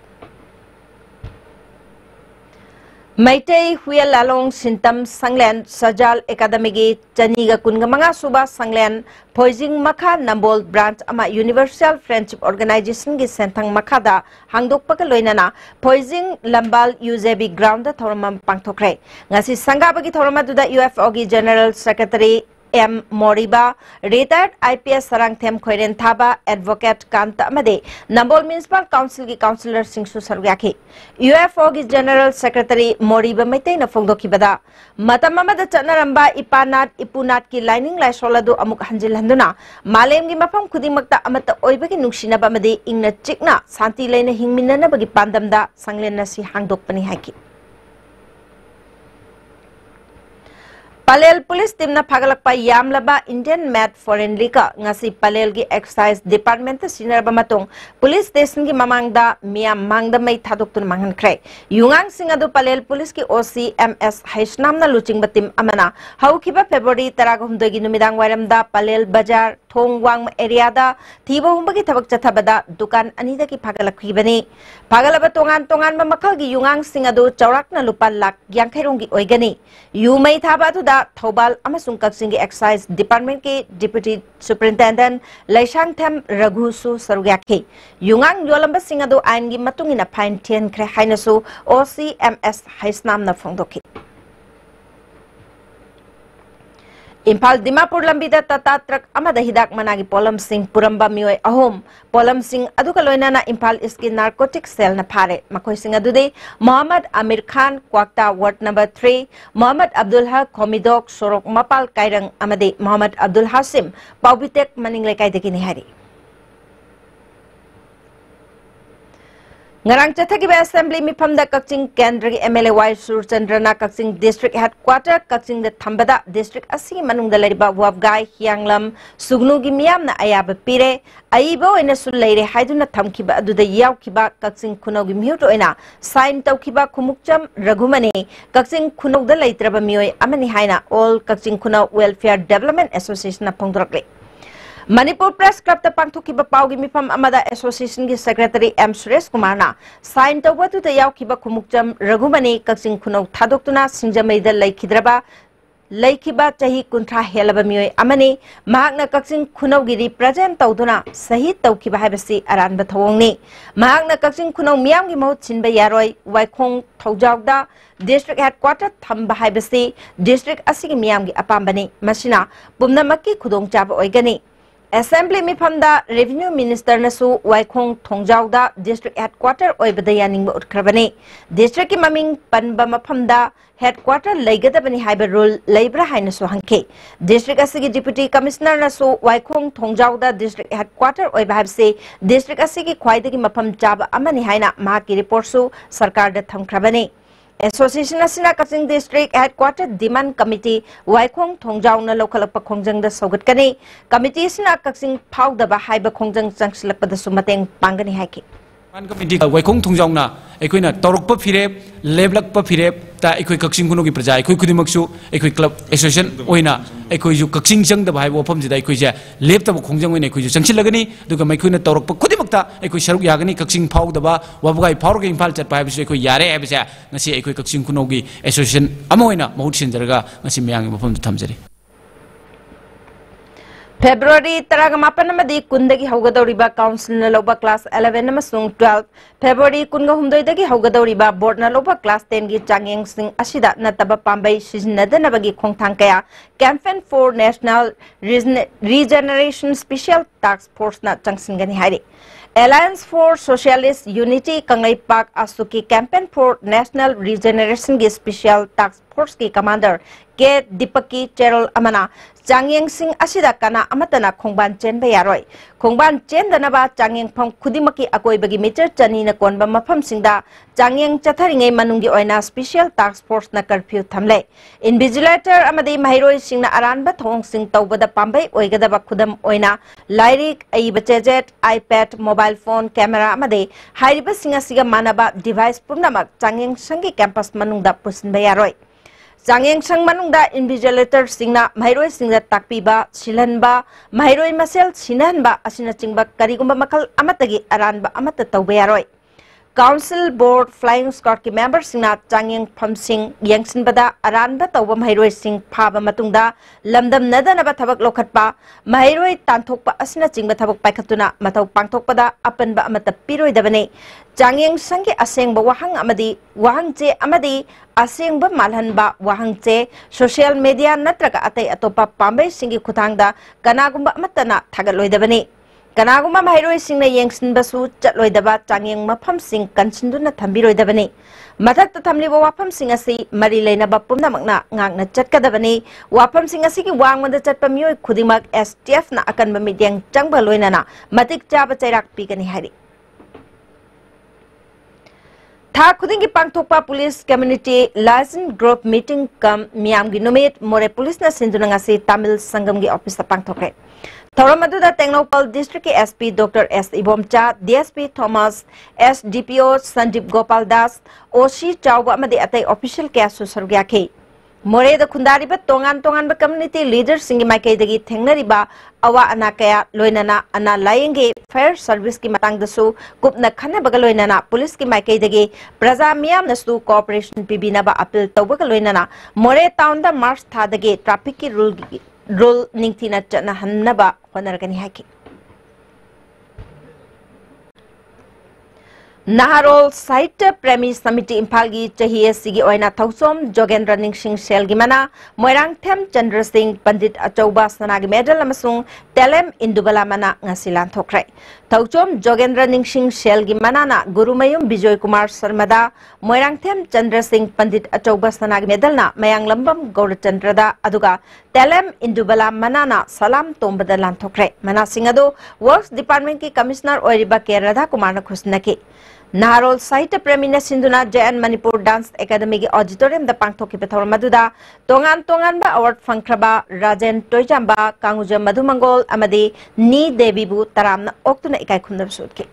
Maitei Huel Lalong Sintam Sanglen Sajal Academy Chaniga Kungamanga Suba Sanglen Poising Makha Nambol Branch Ama Universal Friendship Organization gi Sentang Makada Hangdok Pakaloinana Poising Lambal UZB Ground Thoramam Pangtokre Ngasi Sangabagi Thoramaduda UFO gi General Secretary M. Moriba, retired IPS Sarang Them Khoiren Thaba, Advocate Kanta Amade, Nambol Municipal Council ki Councillor Singsu Sargyaki, UFO ki General Secretary Moriba Mete na Fongdoki Bada, Matamamada Chanaramba, Ipanat, Ipunat ki lining lai solado amuk hanjil handuna, Malem gi Mapam Kudimakta Amata Oibaki Nushina Bamade, Ingna Chikna, Santi Lena Hingminana Bagi Pandamda, Sanglena si Hangdok Pani Haki. Palel Police Team na pagalakpa yamlaba Indian Mad Foreign Lika ngasi Palel gi Excise Department senior bamatong Police Station gi mamangda miyam mangda may thadok tun mangan kray yungang singado Palel Police ki OCMS Haisnam na luching batim amana haukiba February taragahumdo gi numidang waramda Palel Bajar Thongwang area da thiba humbagi thabak chathabada dukan anida ki pagalakhi bani pagalaba tongan mamakal gi yungang singado chaurak na lupa lak yangkhairong gi oigani yumai thaba tu Thobal amasung Kaksingi Excise Department ke Deputy Superintendent Laisang Them Raghusu Sarugyaki Yungang Yolamba Singado Aingi Matungina Pine Tien Kre Hainasu OCMS Haisnam na Fongdoki Impal Dimapur lambida tata truck amada hidak managi polam sing puramba mioi ahom polam sing aduka loinana Impal iski narcotic cell na phare makoi sing adude Muhammad Amir Khan Kwakta ward number 3 Muhammad Abdul Haq Komidok Sorok Mapal Kairang amade Muhammad Abdul Hasim Paubitek maning lekai dekini hari Ngarang chathagi ba assembly mi phamda Kakching Kendra gi MLA Y Surchandrana Kakching district headquarter Kakching da thambada district asi manungda leriba wabgai hianglam sugnu gi miyamna ayaba pire aibo ina sul leire haiduna thamkiba aduda yawkiba Kakching Khunau gi mihuto ina sign tawkiba Khumukcham Raghumani Kakching Khunau da leitraba mioi amani haina all Kakching Khunau Welfare Development Association na phongdorakle Manipur Press Club ta pangthuki ba paugi mifam amada association gi secretary M Suresh Kumar na sign tawatu ta yawkiba Khumukcham Raghumani Kakching Khunau thadoktuna singjamaida laikhidraba laikhiba chahi kuntra helaba mioi amani mahakna Kakching Khunau gi represent tawduna sahi tawkiba haibasi aranba thawongni mahakna Kakching Khunau miyam gi mahut sinba yaroi Waikhong Thaujawda district headquarter thamba haibasi district asigi miyam gi apambani masina pumnamakki khudongchaba oigani Assembly mifamda Revenue Minister nasu Waikhong Thongjawda District Headquarter oibada yaning utkrabani District ki maming panba mafamda Headquarter laigadabani haiba rule laibra haina so hanke District asigi Deputy Commissioner nasu Waikhong Thongjawda District Headquarter oiba habse District asigi khwaidagi mafam chaba amani haina mahaki report su sarkar da thamkrabani Association asina Kakching District Headquarter Demand Committee Waikhong Thongjau na lokhalakpa khongjang da sogat kani committee asina Kakching phawdaba haiba khongjang changsilakpa da sumateng pangani haiki Committee Waikhong Thongjau na ekoina torokpa phirep leblakpa phirep ta ekoi Kakching Khunau gi praja ekoi khudimaksu ekoi club association oina ekoi ju Kakching jang da bhai wafam jida ekoi ja leptaba khongjang oina ekoi ju changsilagani duga maikhoina torokpa khudimakta ekoi saruk yagani Kakching phawdaba wabugai phawrga impal chatpa habisu ekoi yare habisa ngasi ekoi Kakching Khunau gi association ama oina mahut sinjaraga ngasi myangi wafam da thamjari February Taragamapan Madi Kundagi Hogadoriba Council Naloba Class 11 Namasung 12 February Kunga Humdoidagi Hogadoriba Board Naloba Class 10 Gi Changyang Sing Ashida Nataba Pambai Shiznadanabagi Kongtangkaya Campaign for National Regeneration Special Task Force na Changsingani Hari Alliance for Socialist Unity Kangai Park Asuki Campaign for National Regeneration Gi Special Task Force Ki Commander K. Dipaki Cheryl Amana Changyang Sing Asida Kana Amatana Khongban Chen Bayaroi Khongban Chen Danaba Changyang Pham Khudimaki Akoi Bagi Meter Chani na Konba Mafam Singda Changyang Chatharingai Manungi Oina Special Task Force na curfew thamle Invigilator Amadi Mahiroi Sing na Aranba Thong Sing Tawbada Pambai Oigadaba Khudam Oina Lyric Aiba Chejet iPad Mobile Phone Camera Amadi Hairiba Singa Siga Manaba Device Pumnamak Changyang Sangi Campus Manungda Pusin Bayaroi Changyang Sang Manungda Invigilator Singna Mahiroi Singda Takpiba Silanba Mahiroi Masel Sinanba Asina Chingba Karigumba Makal Amatagi Aranba Amata Tawbayaroi Council Board Flying Squad ki member Singna Changyang Pham Sing Yangsin Bada Aranba Tawba Mahiroi Sing Phaba Matungda Lamdam Nadanaba Thabak Lokhatpa Mahiroi Tanthokpa Asina Chingba Thabak Paikhatuna Matau Pangthokpada Apanba Amata Piroi Dabane Changyang Sangi Asengba Wahang Amadi Wahangche Amadi Asengba Malhanba Wahangche Social Media Natraga Atay Atopa Pambai Singi Khutangda Kanagumba Amatana Thagaloi Dabane Kanaguma Mahiroi Singna Yangsin Basu Chatloi Daba Changyang Mafam Sing Kansinduna Thambiroi Dabane Mathakta Thamliba Wafam Sing Asi Mari Leinaba Pumnamakna Ngangna Chatkadabane Wafam Sing Asi ki Wangmanda Chatpa Mioi Khudimak STF na Akanba Midyang Changba Loinana Matik Chaba Chairak Pigani Hari Tha Khudingi Pangthokpa Police Community Liaison Group Meeting Kam Miyamgi Numit More Police na Sinduna ngasi Tamil Sangam gi office ta pangthokre Thoramaduda Tengnopal District SP Dr. S. Ibomcha, DSP Thomas, SDPO Sandeep Gopal Das, Oshi Chauba Amadi Atay Official Kasu Sargyake. More the Kundariba Tongan community leaders Singi Maikadagi Tengnariba, Awa Anakaya, Loinana, Ana Layenge, Fair Service Ki Matang Dasu, Kupna Kana Bagaloinana, Police Ki Maikadagi, Praza Miam Nasu Cooperation Pibinaba Apil Tobagaloinana, More Town the Mars Thadage, Trapiki Rule Ningtina Chana Hanaba, Honorgani Haki. Naharol Sahitya Premi Samiti Impalgi Chahiye Sigi Oina Thausom Jogendra Ningsing Sel Gimana Moirang Them Chandra Singh Pandit Achauba Sanagi Medal Amasung Telem Indubala Mana Ngasilan Thokre Thausom Jogendra Ningsing Sel Gimana na Gurumayum Bijoy Kumar Sarmada Moirang Them Chandra Singh Pandit Achauba Sanagi Medal na Mayang Lambam Gaurachandra da Aduga Telem Indubala Manana Salam Tombada Lan Thokre Mana Singado Works Department ki Commissioner Oiriba K Radha Kumar na Khusnaki Naharol Sahitya Premi na Sinduna JN Manipur Dance Academy ki auditorium da pangthoki pethor maduda tongan ba award fangkraba Rajen Toijamba Kanguja Madhumangol amadi Ni Devi bu taramna oktuna ikai khumdab sutki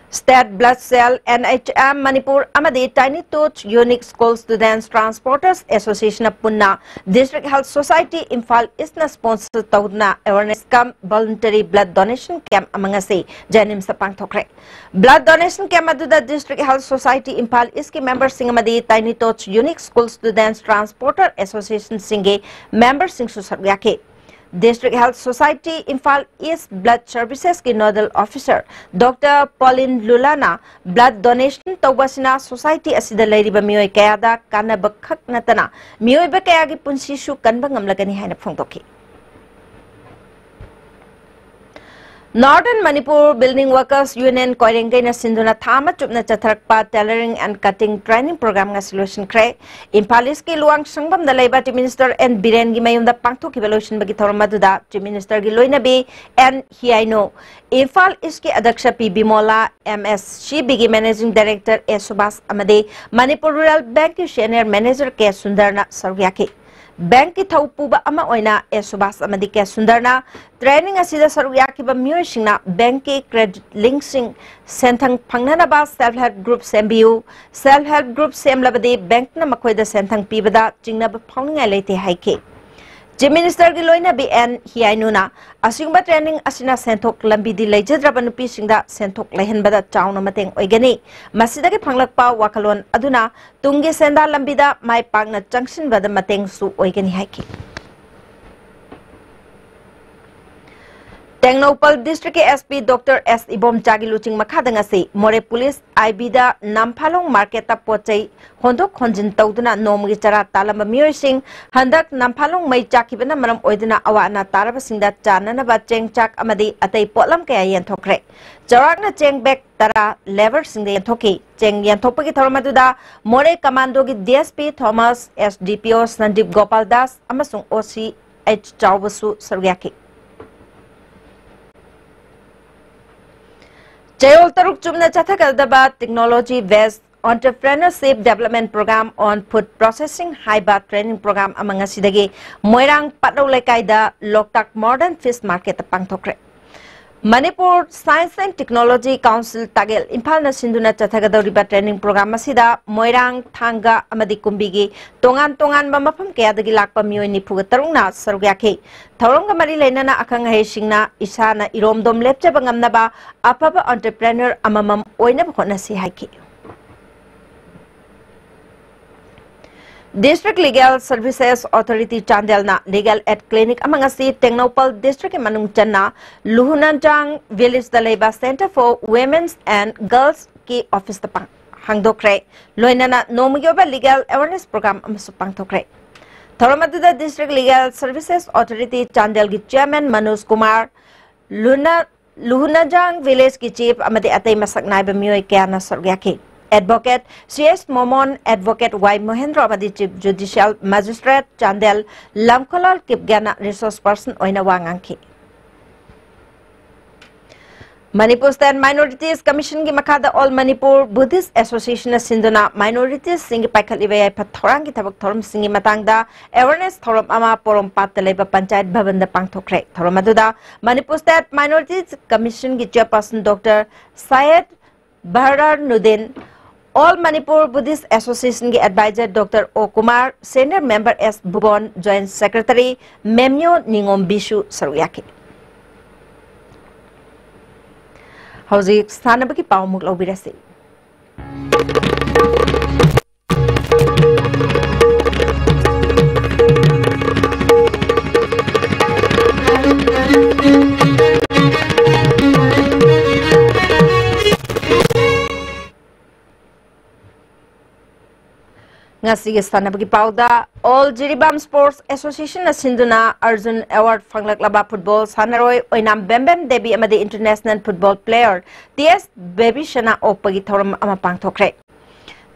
State Blood Cell NHM Manipur amadi Tiny Touch Unique School Students Transporters Association of Punna District Health Society Imphal Isna sponsor tawna awareness camp voluntary blood donation camp amangasi janim sa pangthokre blood donation camp aduda District Health Society Imphal iski members sing amadi Tiny Touch Unique School Students Transporter Association singe members sing susaryake District Health Society Imphal East Blood Services ki Nodal Officer Dr. Pauline Lulana blood donation tawbasina society asida lairiba miyoi kayada kanaba khak natana miyoi ba kayagi punsishu kanba ngamlagani haina phongtoki Northern Manipur Building Workers Union Koirengai na Sinduna Thama Chupna Chatharakpa Tailoring and Cutting Training Program nga solution kre Impalis ki luang sangbam da Labor Minister N Biren gi mayum da pangtho ki solution bagi thormaduda Chief Minister gi loina bi N Hiaino Infal iski adaksha P Bimola MS Shibigi Managing Director A Subas amade Manipur Rural Bank ki Senior Manager K Sundarna Sarwyaki Bank ki thaupuba ama oina e subas amadi ke sundarna training asida saruyaki ba miyosingna bank ki credit linking senthang phangnana ba self help group sembiu self help group semlabadi bank na makoida senthang pibada chingna ba phawninga leite haike Chief Minister gi loina bi N Hiainuna asingba training asina senthok lambi di leijadraba nupi singda senthok lehenbada chauna mateng oigani masida gi phanglakpa wakalon aduna tungge senda lambida mai pangna junction bada mateng su oigani haiki Tengnopal District SP Dr. S. Ibom Chagiluching Makadangasi, More Police, Ibida, Namphalong Market Pochai, Hondok Honjin Tauduna, Nomgichara, Talama Mursing, Handak, Namphalong May Chakibana Maram Oidina Awana Tarabasing that Chanana Cheng Chak Amadi, Ate Potlam Kayan Tokre. Jaragna Cheng Bek Tara, Levers in the Toki, Cheng Yantopaki Tormaduda, More Commandogi DSP Thomas, SDPO Sandip Gopal Das, Amasung OC H. Chaubasu Saryaki. Jayol Taruk Chumna Chathakaldaba Technology Based Entrepreneurship Development Program on Food Processing High-Bar Training Program among Asidagi Moirang Patlaw Lekaida Loktak Modern Fish Market Pangtokre Manipur Science and Technology Council Tagel Imphal na Sinduna Chathagadoriba Training Program asida Moirang Thanga amadi Kumbigi Tongan Mamapam Kayadagi Lakpa Miyoi Nipuga Tarungna Sarugyake Tharonga Mari Lenana Akang Heshingna Isana Iromdom Lepcha Bangamnaba Apaba Entrepreneur Amamam Oina Honasi Haiki District Legal Services Authority Chandelna Legal Aid Clinic amangasi Tengnopal District Manung Channa Luhunanjang Village the Labor Center for Women's and Girls ki Office tapang Hangdokre Loinana Nomigyoba Legal Awareness Program amasupang tokre Thoramaduda District Legal Services Authority Chandel ki Chairman Manoj Kumar Luhunanjang Village ki Chief amadi atay masaknay bamyoy kaya na saryaki Advocate C.S. Momon, Advocate Y. Mohendra Amadi Chief Judicial Magistrate Chandel Lamkolal Kipgana Resource Person Oina Wanganki. Manipur State Minorities Commission ki Makada All Manipur Buddhist Association Sinduna Minorities Singi Paikal Ibaya Pathorang ki Tabak Thorum Singi Matangda Awareness Thorum Ama Porom Pataleba Panchayat Bhavanda Pangtokre Thorum Aduda Manipur State Minorities Commission ki Chairperson Dr. Syed Bahrar Nudin All Manipur Buddhist Association ki Advisor Dr. O. Kumar, Senior Member S. Bubon, Joint Secretary Memyo Ningom Bishu Saruyaki. Hauzik Sthanabaki Paumuk Lobirasi. Ngasi sanabagi pauda All Jiribam Sports Association na sinduna Arjun Award fanglaklaba football sanaroi oinam Bembem Devi amadi international football player TS Baby Shana opagi thoram ama pangthokre.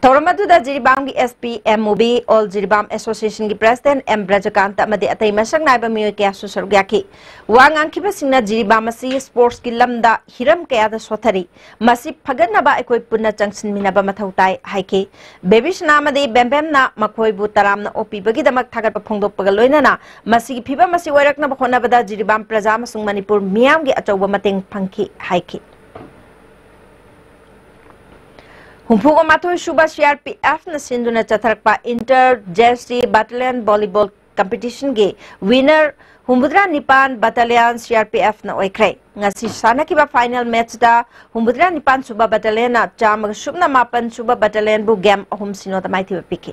Thoramadu Jiribam gi SPMUB All Jiribam Association gi President M Brajakant amadi atai masang naiba miyo kya susargyaki. Wangang kiba singna Jiribam asi sports ki lamda hiram kaya da sothari. Masi phaganaba ekoi punna changsin minaba mathautai haiki. Baby Shana amadi Bembem na makoi bu taram na opi bagi damak thagat pa phongdok pagaloina na masi ki phiba masi wairak na bakhona bada Jiribam praja masung Manipur miyam gi achauba mateng phangki haiki. Humpugo matoi suba CRPF na sinduna chatharakpa Inter Jersey Battalion Volleyball Competition ge winner Humbudra Nipan Battalion CRPF na oikre. Ngasi sana kiba final match da Humbudra Nipan suba battalion na chamag subna mapan suba battalion bu game ahum sino tamai thiba piki.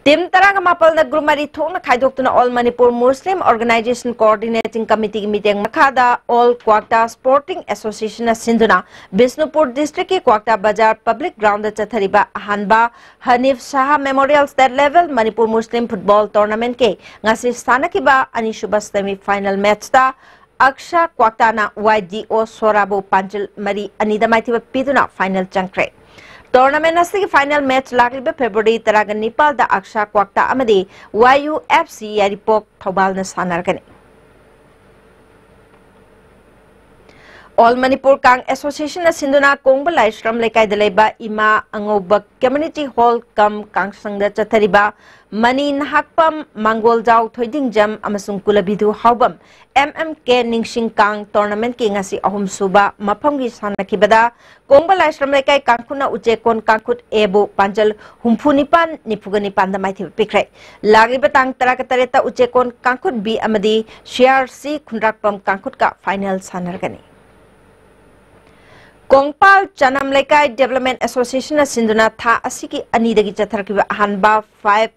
Tim Taraga Mapal na Grumari Thong na Kaidok na All Manipur Muslim Organization Coordinating Committee meeting Makada All Kwakta Sporting Association na Sinduna Bisnupur District ki Kwakta Bajar Public Ground na Chathariba Hanba Hanif Saha Memorial State Level Manipur Muslim Football Tournament ke ngasi sana kiba ani suba semi final match ta Aksha Kwakta na YDO Sorabu Panchil Mari Anida Maitiba Piduna final changkre. Tournament asigi final match lagliba February taraga Nepal da Aksha Kwakta amadi YUFC Yaripok Thobal na sanargani. All Manipur Kang Association na sinduna Kongba Laishram Lekai Daleba Ima Angobak Community Hall Kam Kang Sangda Chathariba Mani Nahakpam Mangol Jau Thoiding Jam Amasung Kulabidu Haubam MMK Ningsing Kang Tournament ki ngasi ahum suba maphamgi sanakibada Kongba Laishram Lekai Kangkuna Uchekon Kangkut Ebu Panjal Humpunipan Nipugani Panda Maithi Pikre Lagriba Tang Tarakatareta Uchekon Kangkut B Amadi CRC Kundrakpam Kangkut ka final sanargani. Kongpal Chanam Lekai Development Association na sinduna tha asiki anidagi chatharkiba ahanba 5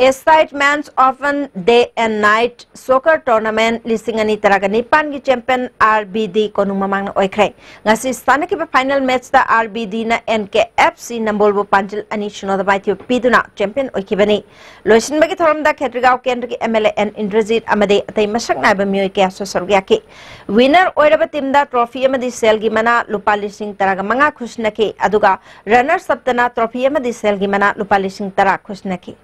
A-side men's often day and night soccer tournament lisingani taragani pan gi champion RBD konumamang na oikre ngasi stanakiba final match da RBD na NKFC nambolbo panjil ani shunoda baitio piduna champion oikibani loisin bagi thoram da khetrigao kendra ki MLA N Indrajit amade atai masak naiba mioi ke aso sargyaki winner oiraba team da trophy amadi sel gi mana lupa lising taraga manga khusnaki aduga runners up tana trophy amadi sel gi mana lupa lising tara khusnaki.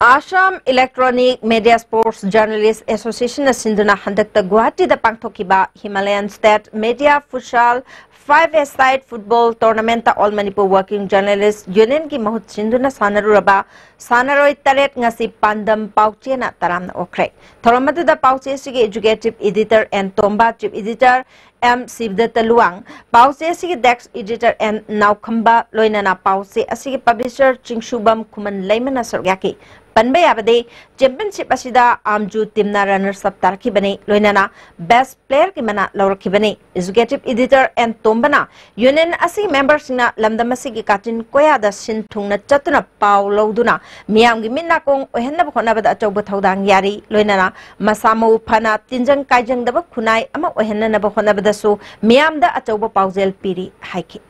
Assam Electronic Media Sports Journalists Association na sinduna handakta Guwahati da pangthokiba Himalayan State Media Futsal 5-a-side football tournament ta All Manipur Working Journalists Union ki mahut sinduna sanaruraba sanaroi taret ngasi pandam pauche na taram na okre thoramadu da pauche sige executive editor and tomba chief editor M Sivdata Luang pauche sige desk editor and Naukhamba loinana pauche asige publisher Chingshubam Kuman Laimana Sorgyaki Panbay abade championship asida amju timna runners up tarkibani loinana best player ki mana lawrakibani executive editor and tombana union asi members na lamdamasi ki katin koya da sin thungna chatuna paw loduna miyam gi minna kong ohenna bkhona bada chawba thodang yari loinana masamo phana tinjang kaijang daba khunai ama ohenna na bkhona bada su miyam da achawba pawzel piri haiki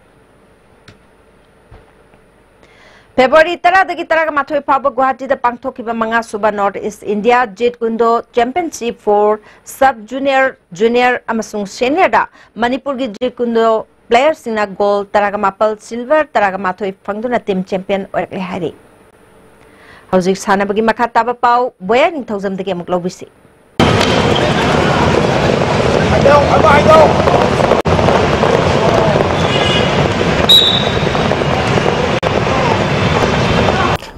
February tara dagi taraga mathoi phaba Guwahati da pangthokiba manga suba North East India Jet Gundo Championship for Sub Junior Junior amasung senior da Manipur gi Jet Gundo players singna gold taraga mapal silver taraga mathoi phangduna team champion orakle hari Hauzik sanabagi makha taba pau boya ning thousam dagi amuk lobisi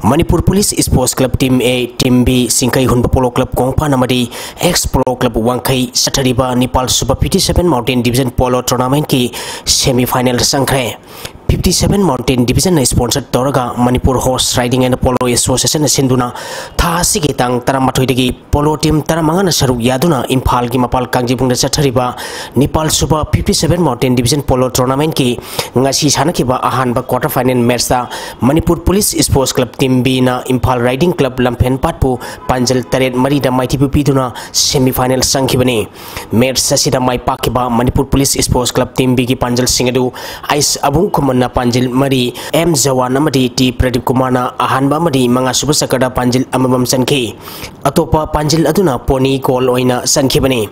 Manipur Police Sports Club Team A, Team B, Singkai Hunpa Polo Club Kongpa Namadi, Ex-Pro Club Wangkai, Satariba, Nepal Super PT7 Mountain Division Polo Tournament ki semi-final sangkre. 57 Mountain Division sponsored Toraga Manipur Horse Riding and Polo Association Sinduna Tha Sigi Tang Taramathoidagi Polo Team Taramangana Saruk Yaduna Impal gi Mapal Kangjibung da Chathariba Nepal Super 57 Mountain Division Polo Tournament ki ngasi sanakiba ahanba quarter final match da Manipur Police Sports Club Team B na Impal Riding Club Lampen Patpu Panjal Taret Marida Maitipu Piduna semi final sangkibani match sasida mai pakiba Manipur Police Sports Club Team B ki Panjal Singadu Ice Abung Kumana Panjil Mari M Jawan Amadi T Pradeep Kumana Ahanba Madi Manga Subasakada Panjil Amamam Sanki Atopa Panjil Aduna Pony Call Oina Sankibani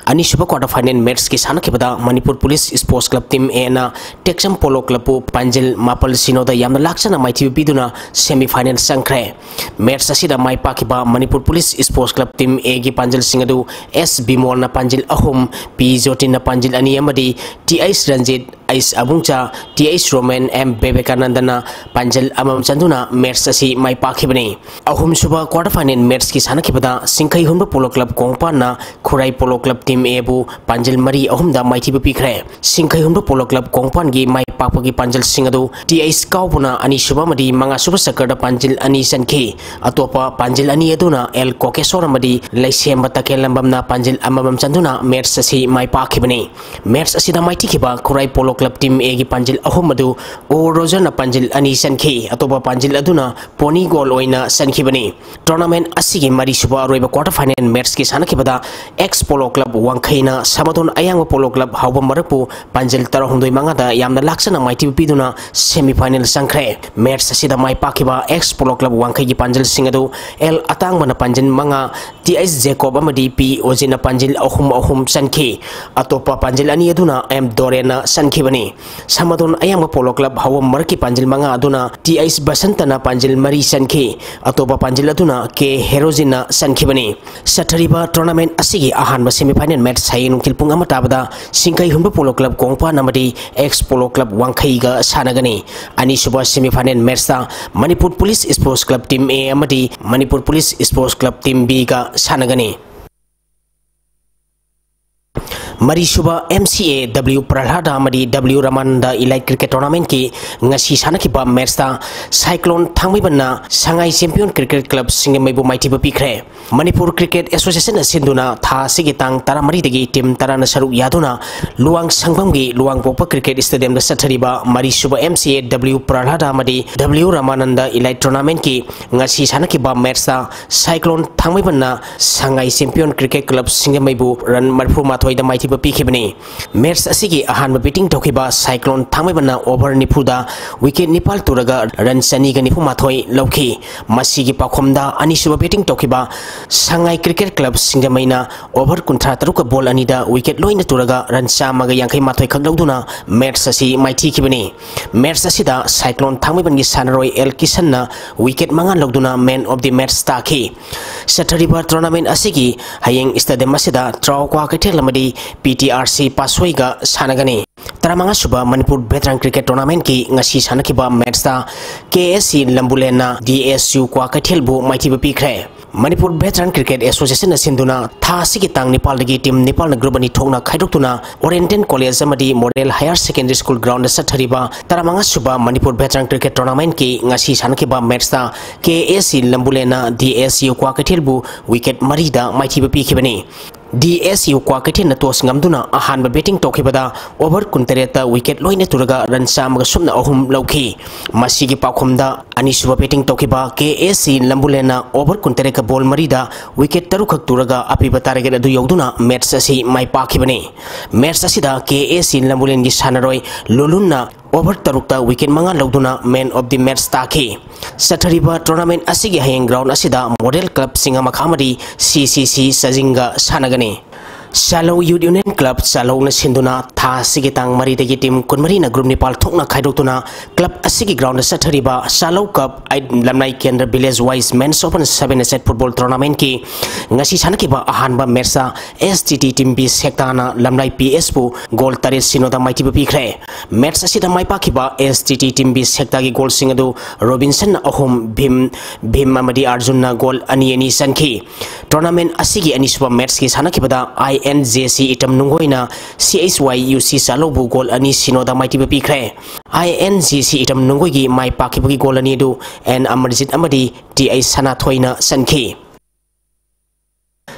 Ani Super quarter final match ki sanakibada Manipur Police Sports Club Team A na Texam Polo Club Panjil Mapal Sinoda Yamna Laksana Maiti Biduna semi final Sankre match asida mai pakiba Manipur Police Sports Club Team A gi Panjil Singadu S Bimol na Panjil Ahum P Jotin na Panjil Ani Amadi T Ice Ranjit Ice Abungcha T Ice Roman M Bebekanandana Panjil Amam Chanduna match asi mai pakibani Ahum Suba quarter final match ki sanakibada Singkai Humba Polo Club Kongpan na Khurai Polo Club Team A bu Panjil Mari Ahum da Maiti Pikre Singkai Humba Polo Club Kongpan gi mai pakpagi Panjil Singadu T Ice Kaubuna Ani Suba Madi Manga Suba Sakada Panjil Ani Sanki Atopa Panjil Ani Aduna El Kokesora Madi Laisem Batake Lambamna Panjil Amam Chanduna match asi mai pakibani match asida mai tikiba Khurai Polo Club Team A gi Panjil Ahumadu O Roger na Panjil Ani Sanki Atopa Panjil Aduna Pony Goal Oina Sankibani Tournament asigi Mari Suba Roiba quarter final match ki sanakibada X Polo Club Wangkhaina Samadon Ayang Polo Club Hauba Marapu Panjil Tarahundoi Mangada Yamna Laksana Maiti Piduna semi final Sankre match asida mai pakiba X Polo Club Wangkhai gi Panjil Singadu El Atang Mana Panjil Manga T.S. Jacob Amadi P. Ojina Panjil Ahum Sanki Atopa Panjil Ani Aduna M. Dorena Sankibani Samadon Ayang Polo Club Hawa Marki Panjil Manga Aduna T.S. Basantana Panjil Mari Sanki Atopa Panjil Aduna K. Herozina Sankibani Satariba Tournament Asigi Ahan semi final match Sayin Kilpung Amatabada Singkai Humba Polo Club Kongpa Namadi X Polo Club Wangkhaiga Sanagani Ani Suba semi final match da Manipur Police Sports Club Team A Amadi Manipur Police Sports Club Team B ga Sanagani Mari Suba MCA W Pralhada Amadi W Ramanda Elite Cricket Tournament ki ngasi sanakiba match da Cyclone Thangmibana Sangai Champion Cricket Club Singamaibu Maiti Pikre Manipur Cricket Association Sinduna Tha Sigitang Taramari dagi team Tarana Saruk Yaduna Luang Sangbamgi Luang Popa Cricket Stadium da Sathariba Mari Suba MCA W Pralhada Amadi W Ramananda Elite Tournament ki ngasi sanakiba match da Cyclone Thangmibana Sangai Champion Cricket Club Singamaibu Ran Marfu Mathoi da Maiti Pikibani match asigi ahan batting tokiba Cyclone Thangmibana over nipuda wicket Nepal turaga run sani ga nipu mathoi lauki masigi pakhomda ani suba batting tokiba Sangai Cricket Club Singamaina over kuntra taruka ball anida wicket loina turaga run samaga yankai mathoi khaglauduna match asi maiti kibani match asida Cyclone Thangmiban gi Sanaroi El Kisanna wicket mangan lauduna man of the match taki Sathariba tournament asigi hayeng stadium asida traw kwa kaithel lamadi PTRC Paswaiga Sanagani Taramanga Suba Manipur Veteran Cricket Tournament ki ngasi sanakiba match da KSC Lambulena DSU kwa kathelbu maiti pikre Manipur Veteran Cricket Association Sinduna Tha Sigitang Nepal dagi team Nepal na group ani thongna khaidoktuna Oriental College amadi Model Higher Secondary School ground sathariba Taramanga Suba Manipur Veteran Cricket Tournament ki ngasi sanakiba match da KSC Lambulena DSU kwa kathelbu wicket marida maiti pikibani DSU kwa kaithin na tos ngamduna ahan batting tokibada over kuntereta wicket loina turaga run samaga sumna ahum lauki masigi pakhomda ani suba batting tokiba KSC Lambulena over kuntereka ball marida wicket tarukhak turaga apiba target adu yoduna match asi mai pakibani match asida KSC Lambulen gi sanaroi lolunna over tarukta wicket manga lauduna man of the match taki Sathariba tournament asigi hayeng ground asida model club Singama Khamadi CCC Sajinga Sanagani Shallow Youth Union Club Shallow na sinduna Tha Sigitang Mari dagi team Kunmari na group Nepal thokna khaidotuna club asigi ground sathariba Shallow Cup Lamnai Kendra Village Wise Men's Open 7 set football tournament ki ngasi sanakiba ahanba match STT team B sektana Lamnai PS pu goal tare sinoda maiti pikre match asida mai pakiba STT team B sekta gi goal singadu Robinson ahum Bhim Amadi Arjun na goal ani sanki tournament asigi ani suba match ki sanakibada INJC itam nungoina CHYUC Salobu goal ani sinoda maiti bapikre INJC itam nungoigi mai pakibagi goal ani du and Amarjit amadi TI Sana thoina sanki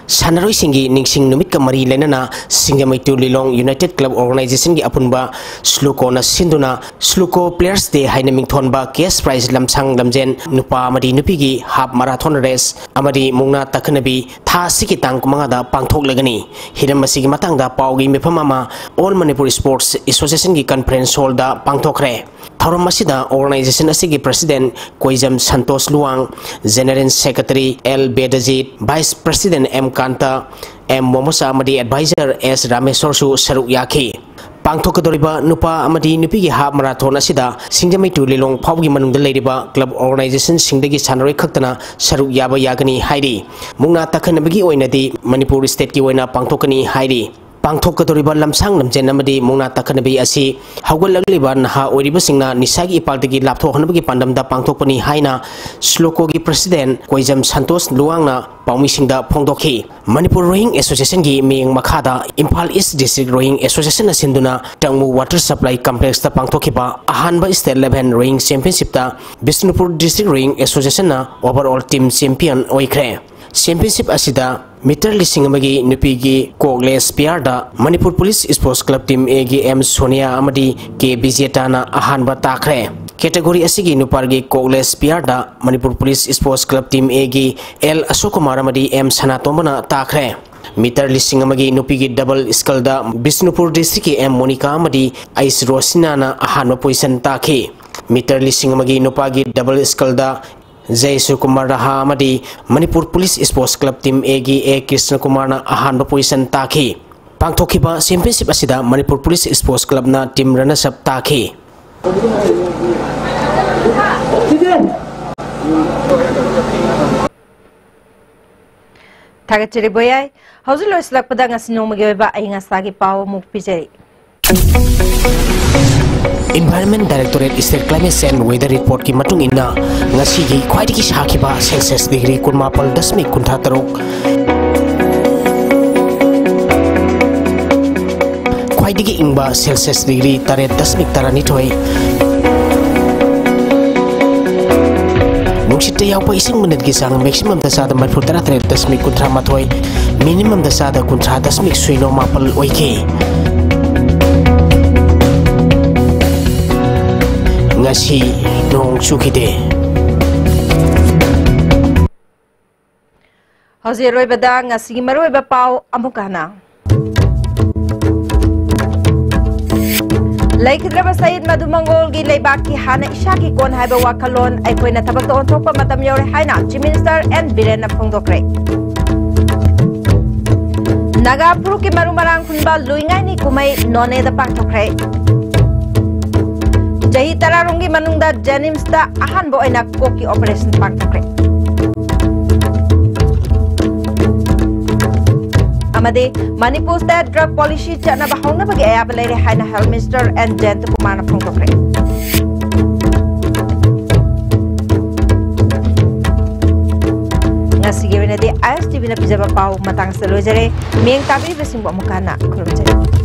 Sanaroi singi ningsing numit ka mari lenana Singamaitu Lilong United Club Organization gi apunba sluko na sinduna sluko players day haina mingthon ba cash prize lamsang lamjen nupa amadi nupi gi half marathon race amadi mungna takhanabi tha siki tang kumanga da pangthok lagani hiram masigi matang da paugi mefamama All Manipuri Sports Association gi conference hall da pangthokre Tharom masida organization asigi president Koijam Santos Luang general secretary L Bedajit vice president M Kanta M Momosa amadi advisor S Rameswar su saruk yaki pangthokadoriba nupa amadi nupi gi half marathon asida Singamaitu Lilong phawgi manungda leiriba club organization singdagi sanaroi khaktana saruk yaba yagani hairi mungna takhanabagi oinadi Manipur state ki oina pangthokani hairi pangthokadoriba lamsang lamjen amadi mungna takhanabi asi hawgalagliba naha oiriba singna nisagi ipaldagi lapthokhanabagi pandamda pangthokpani haina sloko gi president Koijam Santos Luangna paumishingda phongdokhi Manipur Rowing Association gi meng makhada Imphal East District Rowing Association asinduna Tangmu Water Supply Complex ta pangthokhiba ahanba state level rowing championship ta Bishnupur District Rowing Association na overall team champion oikre championship asida meter lising amagi nupigi Kogles Piarda Manipur Police Sports Club Team A gi M Sonia amadi K Bijeta na ahanba takre category asigi nupargi Kogles Piarda Manipur Police Sports Club Team A gi L Ashokumar amadi M Sanatomana takre meter lising amagi nupigi double skull da Bishnupur District ki M Monica amadi Ais Rosina na ahanba position takhi meter lising amagi nupagi double skull da Jai Sukumar Raha amadi Manipur Police Sports Club Team A gi A Krishna Kumar na ahanba position takhi pangthokhiba championship asida Manipur Police Sports Club na team runners up takhi Thagachiri boyai hauji loislak pada ngasino magi ba ai ngasagi paw muk pijeri Environment Directorate State Climate and Weather Report ki matung inna ngasi gi khwaidi ki sakhiba Celsius degree 18.3 khwaidi ki ingba Celsius degree 8.12 Nungshite yawpa ising minute gi sang maximum da sada marfu 13.13 minimum da sada 13.0 oike ngasi nong chukide hauji roi bada ngasi maroi ba paw amukana Laikidra Sayid Madumangol gi leibak ki hana ishaki kon haiba wakalon ai koina tabak to onthokpa matam yore haina Chief Minister and Birena phongdokre Nagapur ki marumarang khunba luingai ni kumai none da pangthokre Jahi tararungi manungda Janims da ahan bo aina koki operation pangthokre Amade Manipur State Drug Policy chana bahongna bagi ayab lere haina Health Minister and Jent Kumar na phongdokre Ngasi gewena de ISTV na pijaba pau matang selojare meng tabi besing bo mukana khurumjare